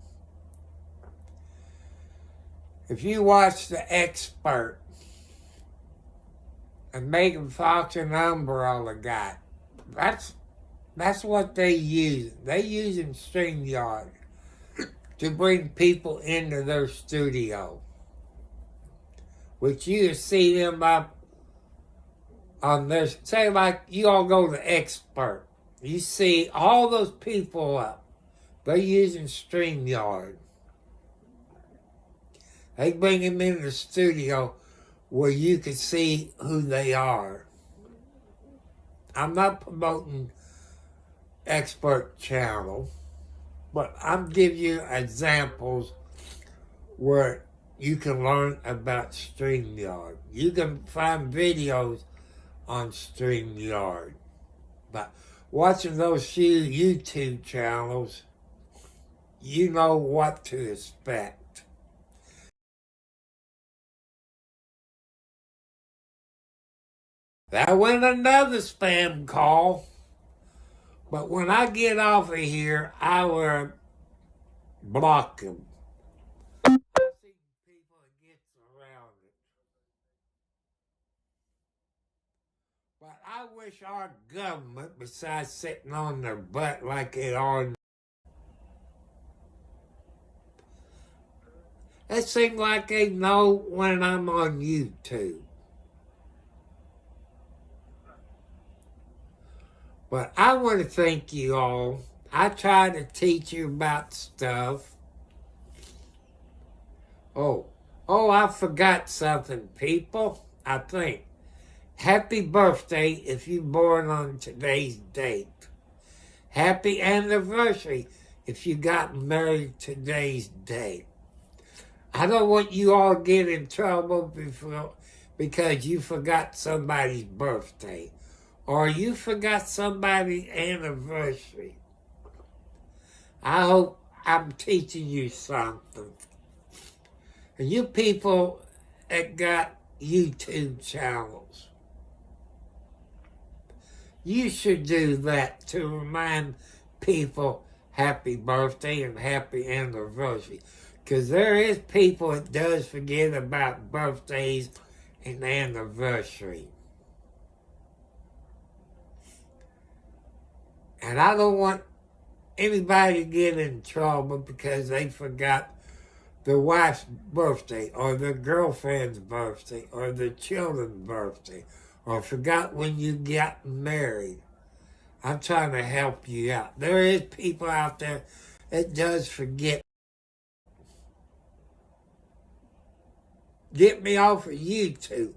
If you watch The Expert and Megan Fox and Umbrella guy, that's what they use. They using StreamYard to bring people into their studio. Which you see them up on this. Say like you all go to Expert. You see all those people up. They're using StreamYard. They bring them in the studio where you can see who they are. I'm not promoting Expert channel, but I'm giving you examples where you can learn about StreamYard. You can find videos on StreamYard. But watching those few YouTube channels, you know what to expect. That went another spam call. But when I get off of here, I will block them. I see people that gets around it. But I wish our government, besides sitting on their butt like it are, it seems like they know when I'm on YouTube. But I want to thank you all. I try to teach you about stuff. Oh, I forgot something, people. I think. Happy birthday if you're born on today's date. Happy anniversary if you got married today's date. I don't want you all to get in trouble because you forgot somebody's birthday or you forgot somebody's anniversary. I hope I'm teaching you something. And you people that got YouTube channels, you should do that to remind people happy birthday and happy anniversary. Because there is people that does forget about birthdays and anniversary. And I don't want anybody to get in trouble because they forgot their wife's birthday or their girlfriend's birthday or their children's birthday or forgot when you got married. I'm trying to help you out. There is people out there that does forget. Get me off of YouTube.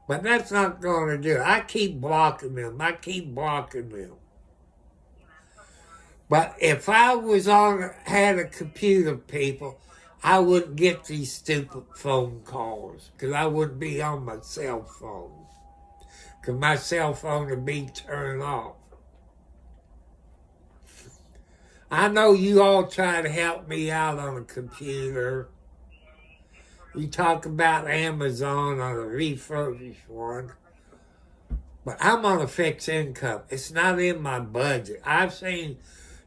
But that's not going to do it. I keep blocking them. But if I had a computer, people, I wouldn't get these stupid phone calls because I wouldn't be on my cell phone. Because my cell phone would be turned off. I know you all try to help me out on a computer. You talk about Amazon on a refurbished one. But I'm on a fixed income. It's not in my budget. I've seen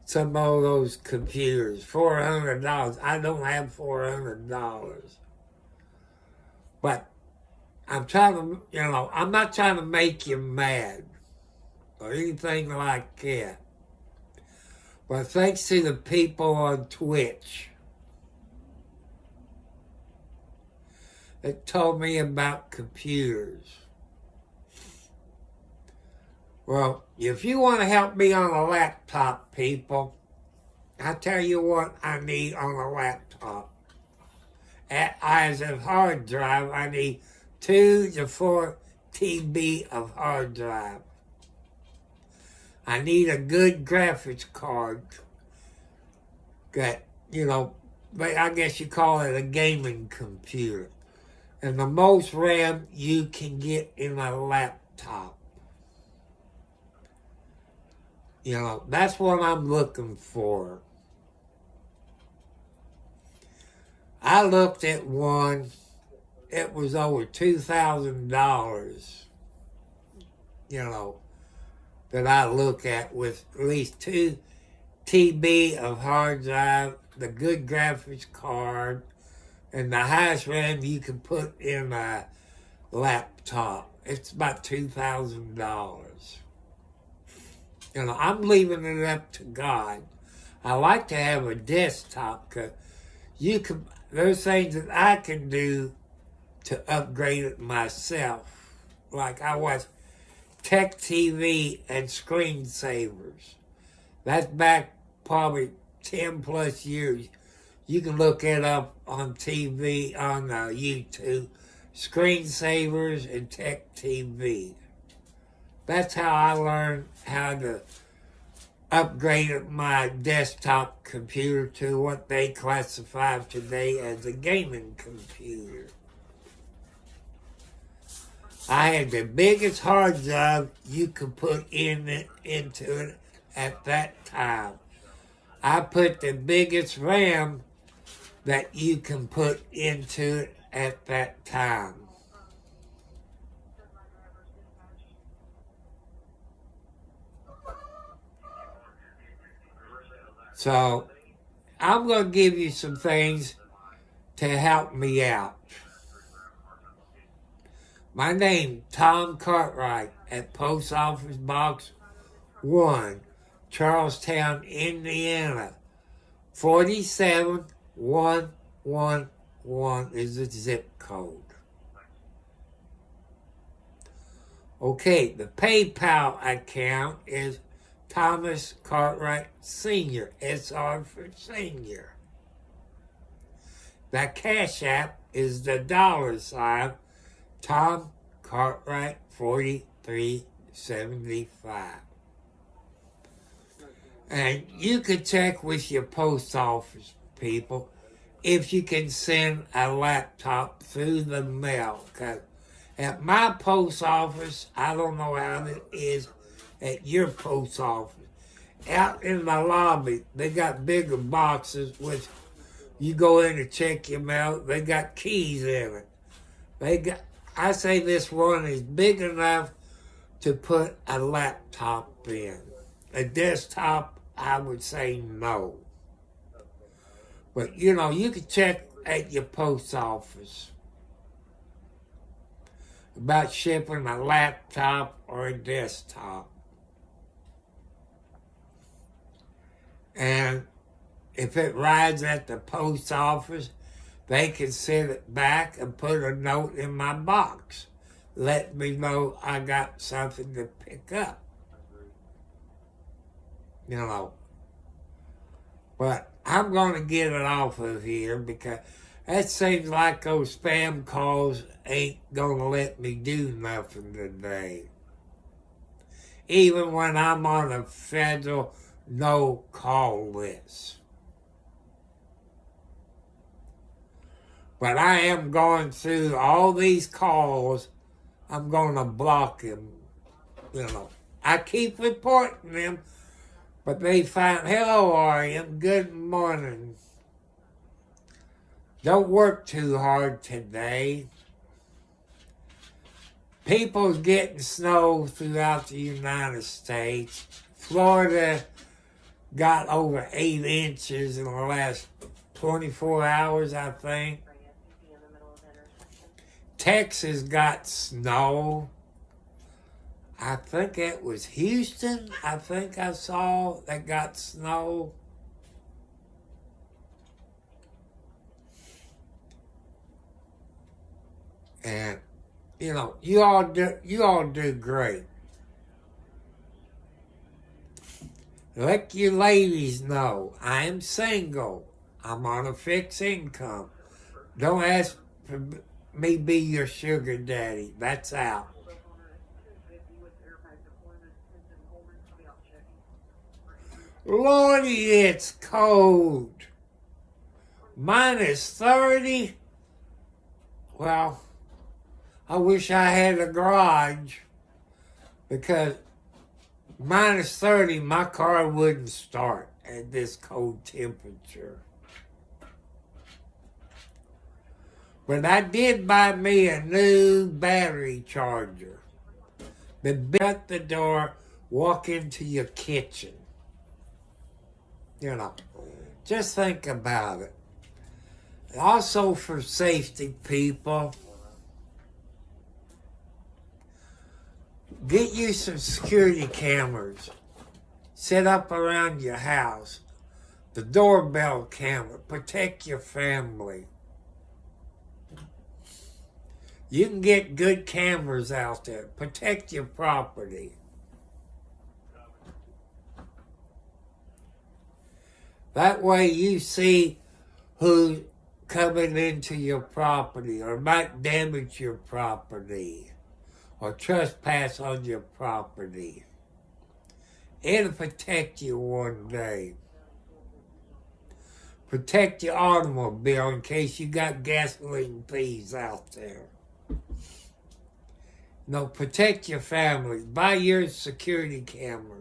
some of those computers, $400. I don't have $400. But I'm trying to, I'm not trying to make you mad or anything like that. But thanks to the people on Twitch that told me about computers. Well, if you want to help me on a laptop, people, I tell you what I need on a laptop. As a hard drive, I need 2 to 4 TB of hard drive. I need a good graphics card that, I guess you call it a gaming computer. And the most RAM you can get in a laptop. That's what I'm looking for. I looked at one, it was over $2,000, that I look at with at least 2 TB of hard drive, the good graphics card, and the highest RAM you can put in a laptop. It's about $2,000. I'm leaving it up to God. I like to have a desktop because there's things that I can do to upgrade it myself. Like I watch Tech TV and Screensavers. That's back probably 10 plus years. You can look it up on TV, on YouTube. Screensavers and Tech TV. That's how I learned how to upgrade my desktop computer to what they classify today as a gaming computer. I had the biggest hard drive you could put into it at that time. I put the biggest RAM that you can put into it at that time. So I'm going to give you some things to help me out. My name, Tom Cartwright, at Post Office Box 1, Charlestown, Indiana. 47111 is the zip code. Okay, the PayPal account is Thomas Cartwright Sr., SR for Senior. The Cash App is the $, Tom Cartwright 4375. And you could check with your post office people if you can send a laptop through the mail. 'Cause at my post office, I don't know how it is at your post office. Out in the lobby, they got bigger boxes with, you go in to check your mail, they got keys in it. I say this one is big enough to put a laptop in. A desktop, I would say no. But, you can check at your post office about shipping a laptop or a desktop. And if it rides at the post office, they can send it back and put a note in my box. Let me know I got something to pick up. But I'm going to get it off of here because that seems like those spam calls ain't going to let me do nothing today. Even when I'm on a federal no-call list. But I am going through all these calls. I'm going to block them. I keep reporting them, but they find, hello, Arian, good morning. Don't work too hard today. People's getting snow throughout the United States. Florida got over 8 inches in the last 24 hours, I think. Texas got snow. I think it was Houston, I think I saw that got snow. And, you all do great. Let you ladies know, I am single. I'm on a fixed income. Don't ask for me be your sugar daddy. That's out. Lordy, it's cold. Minus 30. Well, I wish I had a garage because minus 30, my car wouldn't start at this cold temperature. But I did buy me a new battery charger. But shut the door, walk into your kitchen. Just think about it. Also for safety, people, get you some security cameras. Set up around your house. The doorbell camera. Protect your family. You can get good cameras out there. Protect your property. That way you see who's coming into your property or might damage your property or trespass on your property. It'll protect you one day. Protect your automobile in case you got gasoline thieves out there. Protect your family. Buy your security cameras.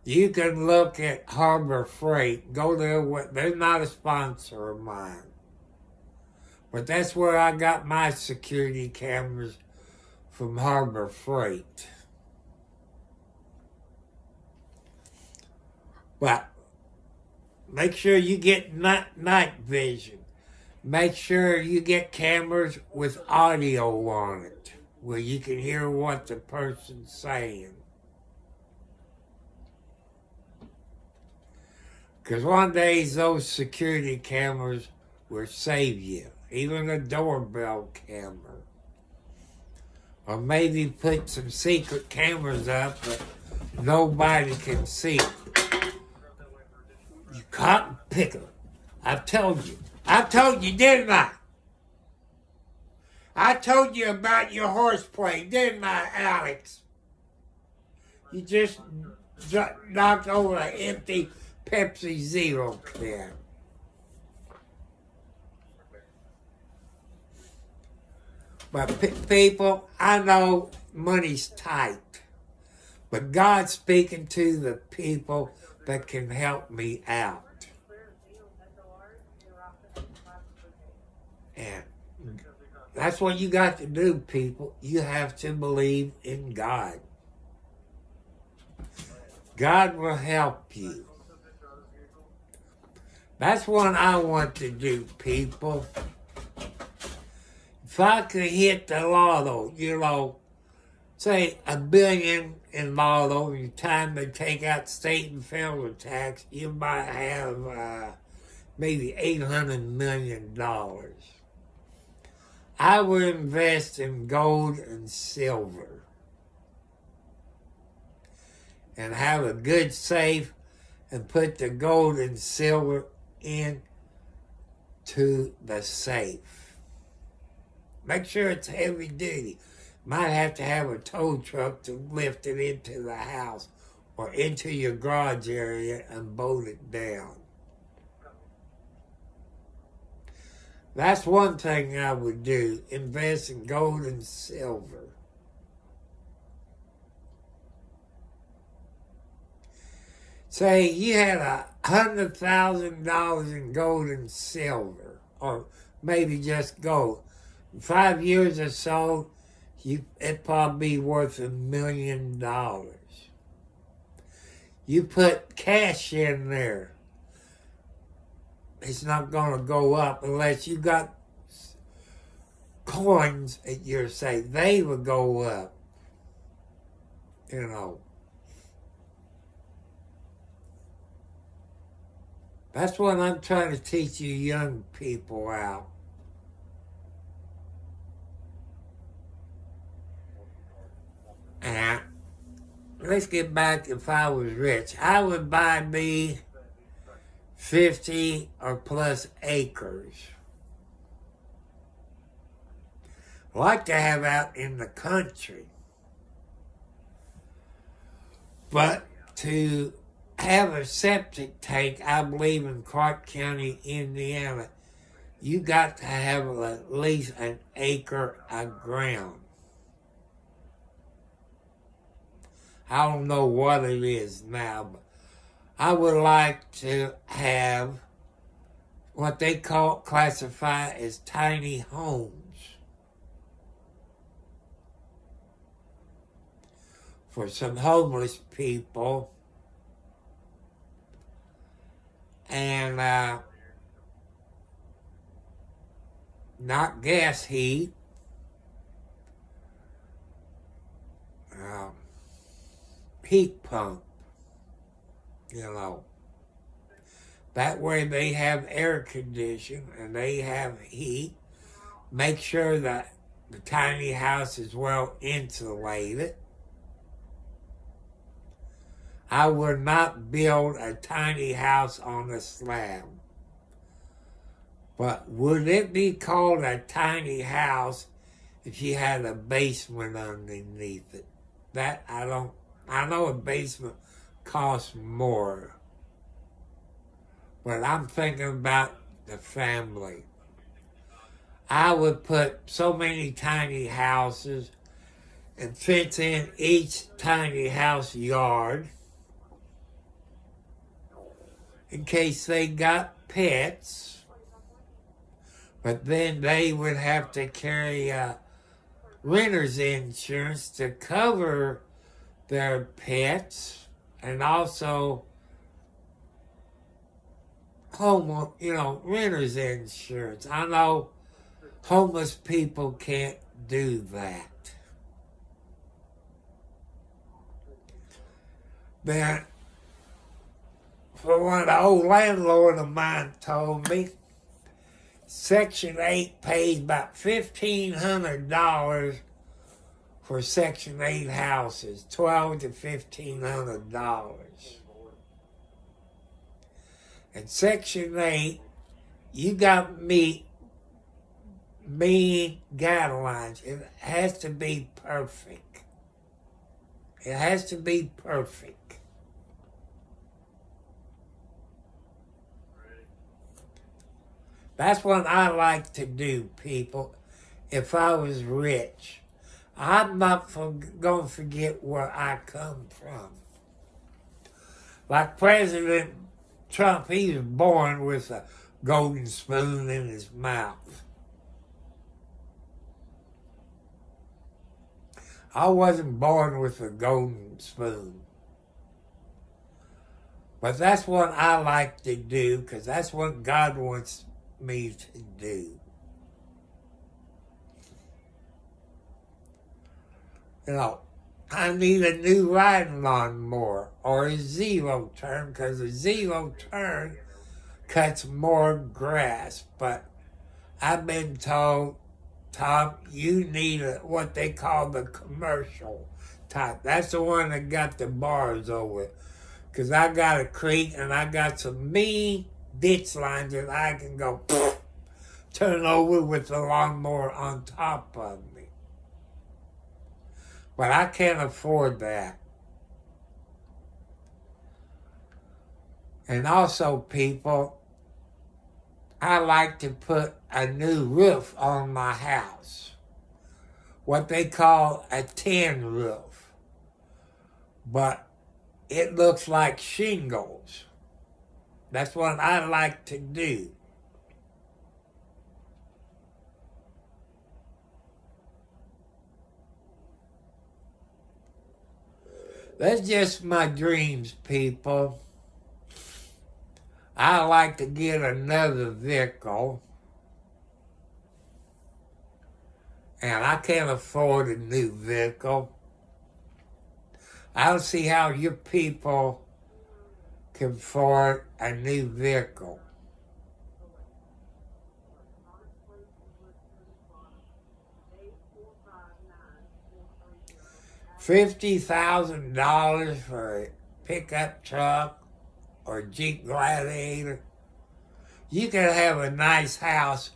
You can look at Harbor Freight. Go there. They're not a sponsor of mine. But that's where I got my security cameras from Harbor Freight. But make sure you get night vision. Make sure you get cameras with audio on it, where you can hear what the person's saying. Because one day those security cameras will save you, even a doorbell camera. Or maybe put some secret cameras up that nobody can see. You cotton picker. I've told you. I told you, didn't I? I told you about your horseplay, didn't I, Alex? You just knocked over an empty Pepsi Zero can. But people, I know money's tight, but God's speaking to the people that can help me out. And that's what you got to do, people. You have to believe in God. God will help you. That's what I want to do, people. If I could hit the lotto, say $1 billion in lotto, and time to take out state and federal tax, you might have maybe $800 million. I would invest in gold and silver and have a good safe and put the gold and silver into the safe. Make sure it's heavy duty. Might have to have a tow truck to lift it into the house or into your garage area and bolt it down. That's one thing I would do, invest in gold and silver. Say you had $100,000 in gold and silver, or maybe just gold. In 5 years or so, it'd probably be worth $1 million. You put cash in there. It's not going to go up unless you got coins at your safe. They will go up. That's what I'm trying to teach you young people out. And let's get back. If I was rich, I would buy me 50 or plus acres. I like to have out in the country. But to have a septic tank, I believe in Clark County, Indiana, you got to have at least an acre of ground. I don't know what it is now, but I would like to have what they classify as tiny homes for some homeless people, and not gas heat, heat pump. That way they have air conditioning and they have heat. Make sure that the tiny house is well insulated. I would not build a tiny house on a slab. But would it be called a tiny house if you had a basement underneath it? That I know a basement costs more. But I'm thinking about the family. I would put so many tiny houses and fence in each tiny house yard in case they got pets. But then they would have to carry renter's insurance to cover their pets and also renter's insurance. I know homeless people can't do that. Then, for one, the old landlord of mine told me, Section 8 pays about $1,500 for Section 8 houses, $1,200 to $1,500. And Section 8, you got to meet guidelines. It has to be perfect. It has to be perfect. That's what I like to do, people. If I was rich, I'm not going to forget where I come from. Like President Trump, he was born with a golden spoon in his mouth. I wasn't born with a golden spoon. But that's what I like to do, because that's what God wants me to do. I need a new riding lawnmower or a zero turn, because a zero turn cuts more grass. But I've been told, Tom, you need what they call the commercial type. That's the one that got the bars over it. Because I got a creek and I got some mean ditch lines that I can go turn over with the lawnmower on top of me. But I can't afford that. And also, people, I like to put a new roof on my house. What they call a tin roof. But it looks like shingles. That's what I like to do. That's just my dreams, people. I like to get another vehicle. And I can't afford a new vehicle. I don't see how your people can afford a new vehicle. $50,000 for a pickup truck or Jeep Gladiator. You can have a nice house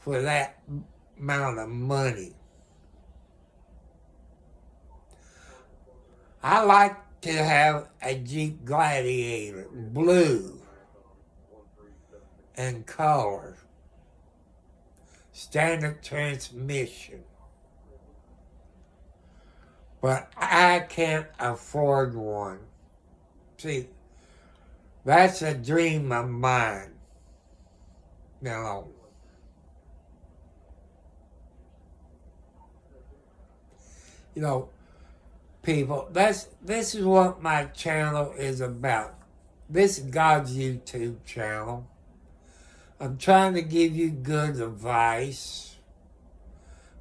for that amount of money. I like to have a Jeep Gladiator, blue and color, standard transmission. But I can't afford one. See, that's a dream of mine. People, this is what my channel is about. This is God's YouTube channel. I'm trying to give you good advice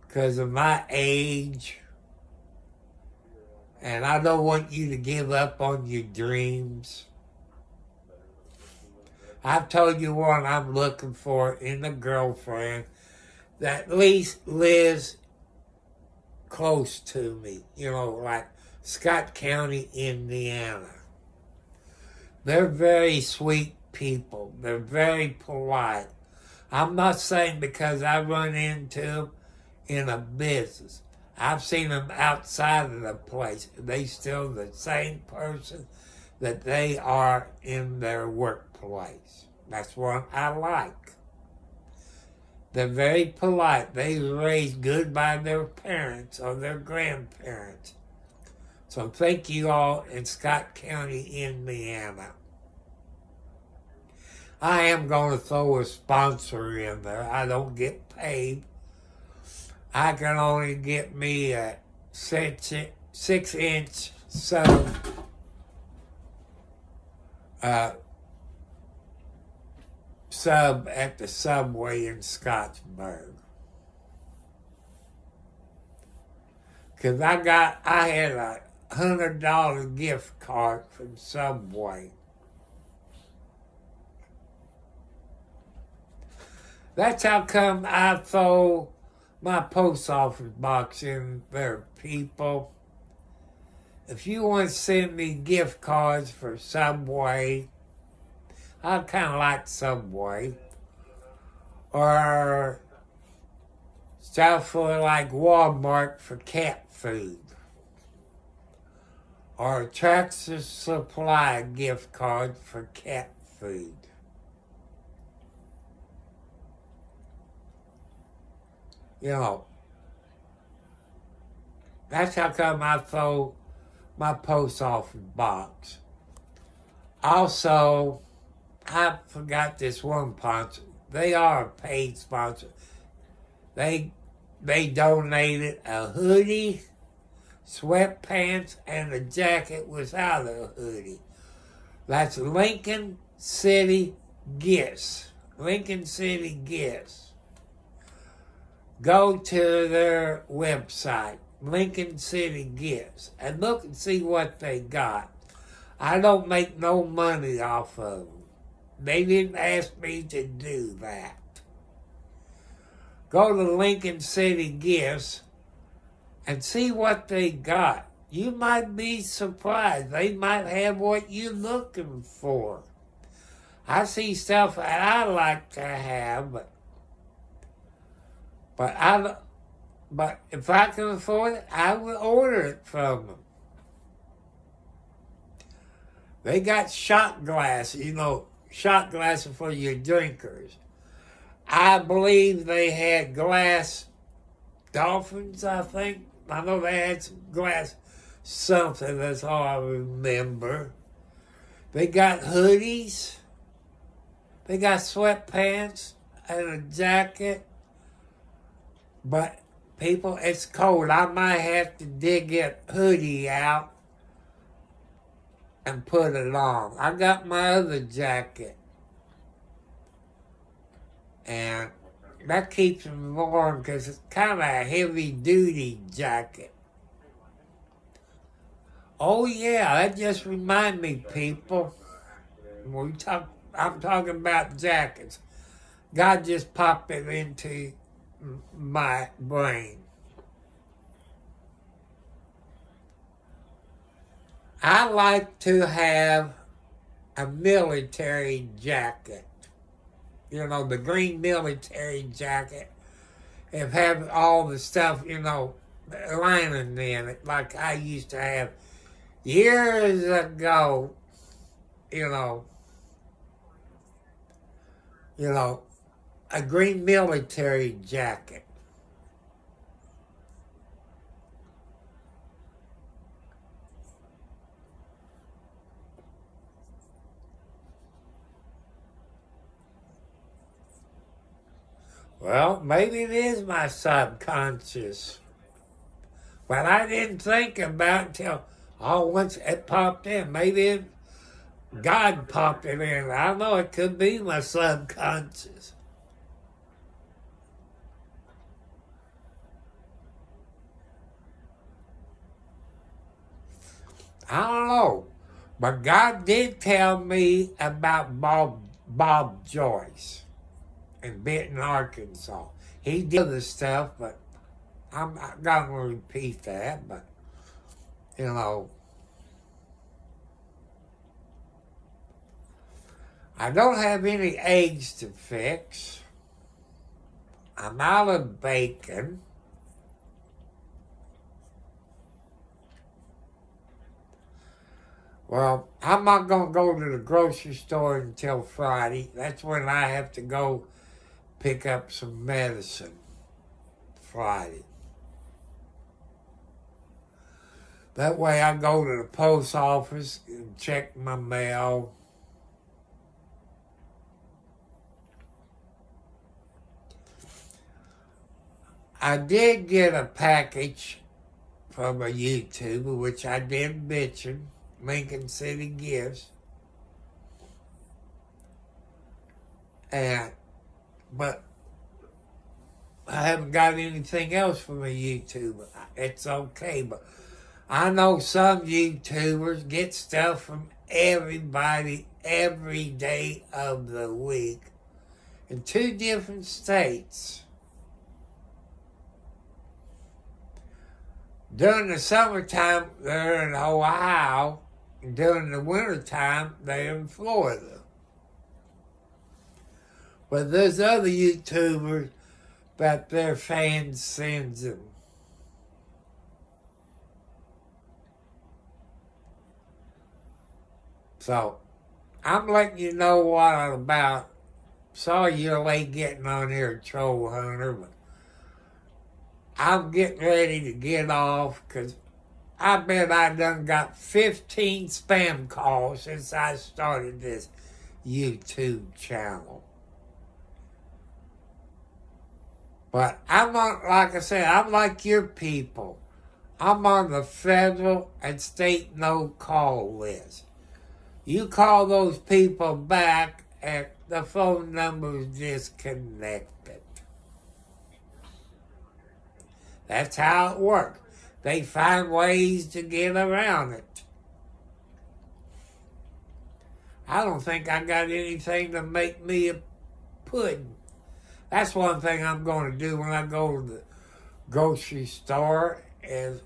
because of my age. And I don't want you to give up on your dreams. I've told you what I'm looking for in a girlfriend that at least lives close to me, like Scott County, Indiana. They're very sweet people. They're very polite. I'm not saying because I run into them in a business. I've seen them outside of the place. They still the same person that they are in their workplace. That's what I like. They're very polite. They were raised good by their parents or their grandparents. So thank you all in Scott County, Indiana. I am going to throw a sponsor in there. I don't get paid. I can only get me a 6-inch sewn sub at the Subway in Scottsburg. Cause I had a $100 gift card from Subway. That's how come I throw my post office box in there, people. If you want to send me gift cards for Subway, I kind of like Subway. Or stuff for like Walmart for cat food. Or Tractor Supply gift card for cat food. You know, that's how come I throw my post office box. Also, I forgot this one sponsor. They are a paid sponsor. They donated a hoodie, sweatpants, and a jacket without a hoodie. That's Lincoln City Gifts. Lincoln City Gifts. Go to their website, Lincoln City Gifts, and look and see what they got. I don't make no money off of them. They didn't ask me to do that. Go to Lincoln City Gifts and see what they got. You might be surprised. They might have what you're looking for. I see stuff that I like to have, but if I can afford it, I will order it from them. They got shot glasses, shot glasses for your drinkers. I believe they had glass dolphins, I think. I know they had some glass something, that's all I remember. They got hoodies. They got sweatpants and a jacket. But people, it's cold. I might have to dig that hoodie out and put it on. I got my other jacket. And that keeps me warm because it's kind of a heavy-duty jacket. Oh, yeah, that just reminds me, people. I'm talking about jackets. God just popped it into my brain. I like to have a military jacket. The green military jacket. And have all the stuff, lining in it, like I used to have years ago, a green military jacket. Well, maybe it is my subconscious. But I didn't think about it until once it popped in. Maybe God popped it in. I know it could be my subconscious. I don't know. But God did tell me about Bob Joyce in Benton, Arkansas. He did other stuff, but I'm not going to repeat that. But, I don't have any eggs to fix. I'm out of bacon. Well, I'm not going to go to the grocery store until Friday. That's when I have to go pick up some medicine. Friday. That way I go to the post office and check my mail. I did get a package from a YouTuber, which I did mention, Lincoln City Gifts. But I haven't got anything else from a YouTuber. It's okay, but I know some YouTubers get stuff from everybody every day of the week in 2 different states. During the summertime, they're in Ohio. And during the wintertime, they're in Florida. But there's other YouTubers that their fans sends them. So, I'm letting you know what I'm about. Sorry you're late getting on here, Troll Hunter, but I'm getting ready to get off because I bet I done got 15 spam calls since I started this YouTube channel. But I'm not, like I said, I'm like your people. I'm on the federal and state no-call list. You call those people back and the phone number is disconnected. That's how it works. They find ways to get around it. I don't think I got anything to make me a pudding. That's one thing I'm going to do when I go to the grocery store is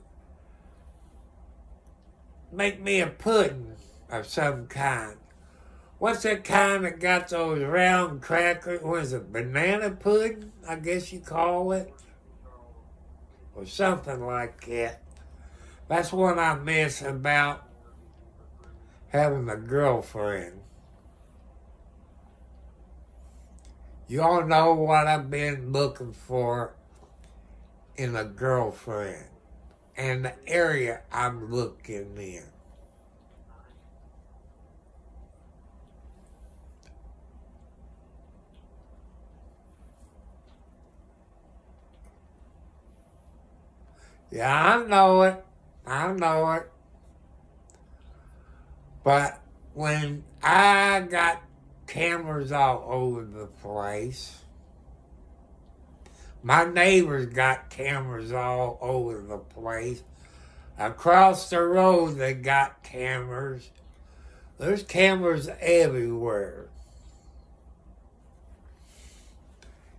make me a pudding of some kind. What's that kind that got those round crackers? What is it, banana pudding, I guess you call it? Or something like that. That's what I miss about having a girlfriend. You all know what I've been looking for in a girlfriend and the area I'm looking in. Yeah, I know it. I know it. But when I got cameras all over the place, my neighbors got cameras all over the place. Across the road, they got cameras. There's cameras everywhere.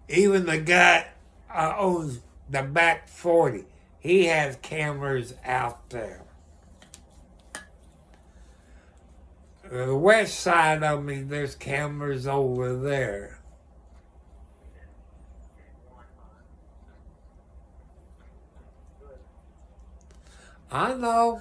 Even the guy owns the back 40. He has cameras out there. The west side of me, there's cameras over there. I know.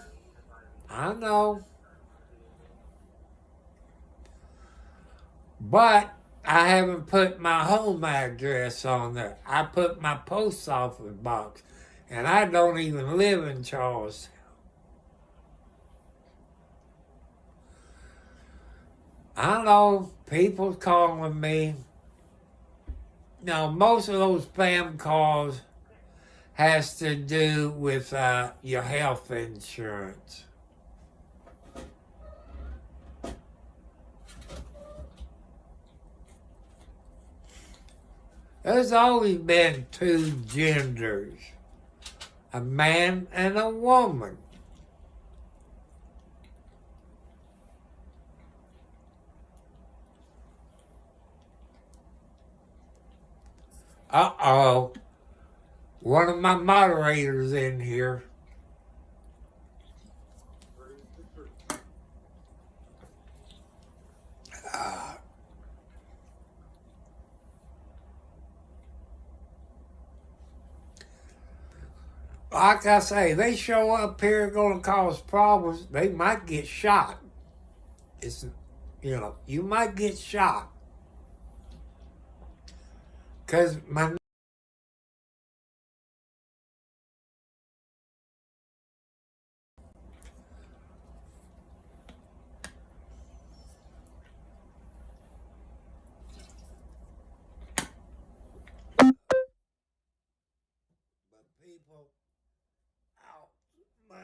But I haven't put my home address on there. I put my post office box. And I don't even live in Charlestown. I know people calling me. Now, most of those spam calls has to do with your health insurance. There's always been 2 genders, a man and a woman. Uh-oh. One of my moderators in here. Like I say, they show up here going to cause problems. They might get shot. You might get shot. Because my people out, my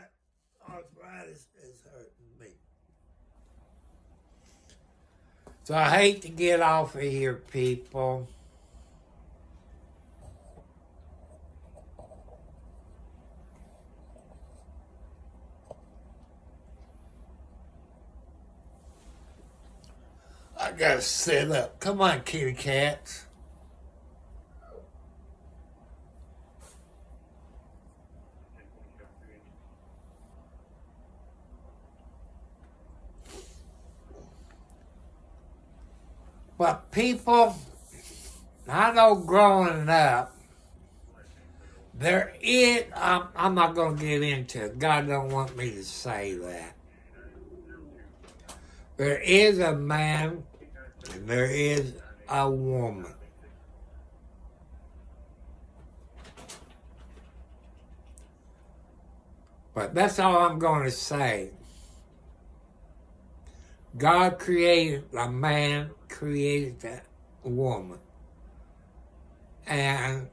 arthritis is hurting me. So I hate to get off of here, people. I gotta sit up. Come on, kitty cats. But people, I know growing up, I'm not going to get into it. God don't want me to say that. There is a man and there is a woman. But that's all I'm going to say. God created a man, created a woman. And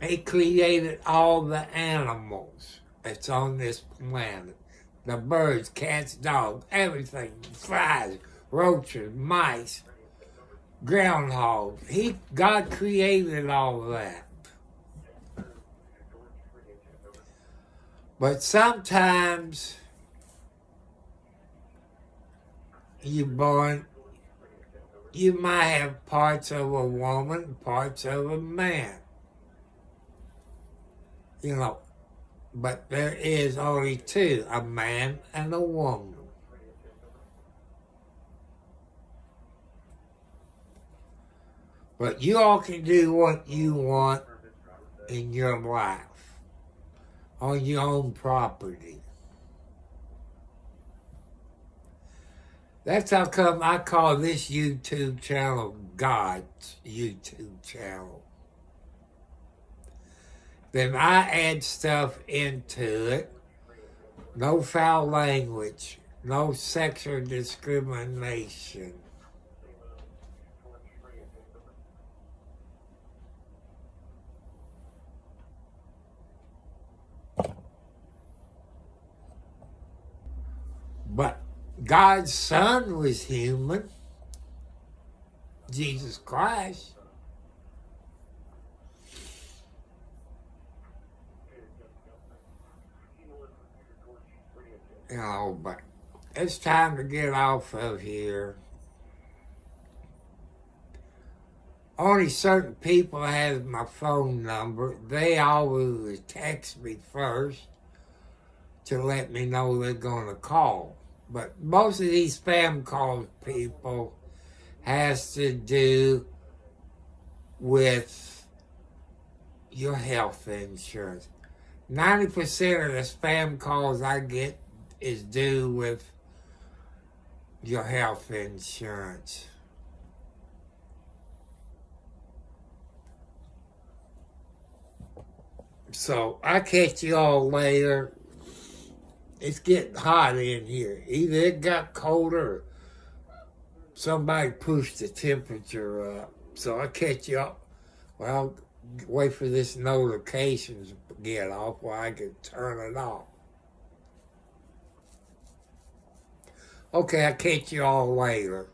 he created all the animals that's on this planet. The birds, cats, dogs, everything. Flies, roaches, mice, groundhogs. God created all that. But sometimes you might have parts of a woman, parts of a man. You know, but there is only two, a man and a woman. But you all can do what you want in your life, on your own property. That's how come I call this YouTube channel God's YouTube channel. Then I add stuff into it. No foul language. No sexual discrimination. But God's Son was human. Jesus Christ. You know, but it's time to get off of here. Only certain people have my phone number. They always text me first to let me know they're going to call. But most of these spam calls, people, has to do with your health insurance. 90% of the spam calls I get is due with your health insurance. So I'll catch you all later. It's getting hot in here. Either it got colder or somebody pushed the temperature up. So I'll catch you up. Well, wait for this notifications to get off while I can turn it off. Okay, I'll catch you all later.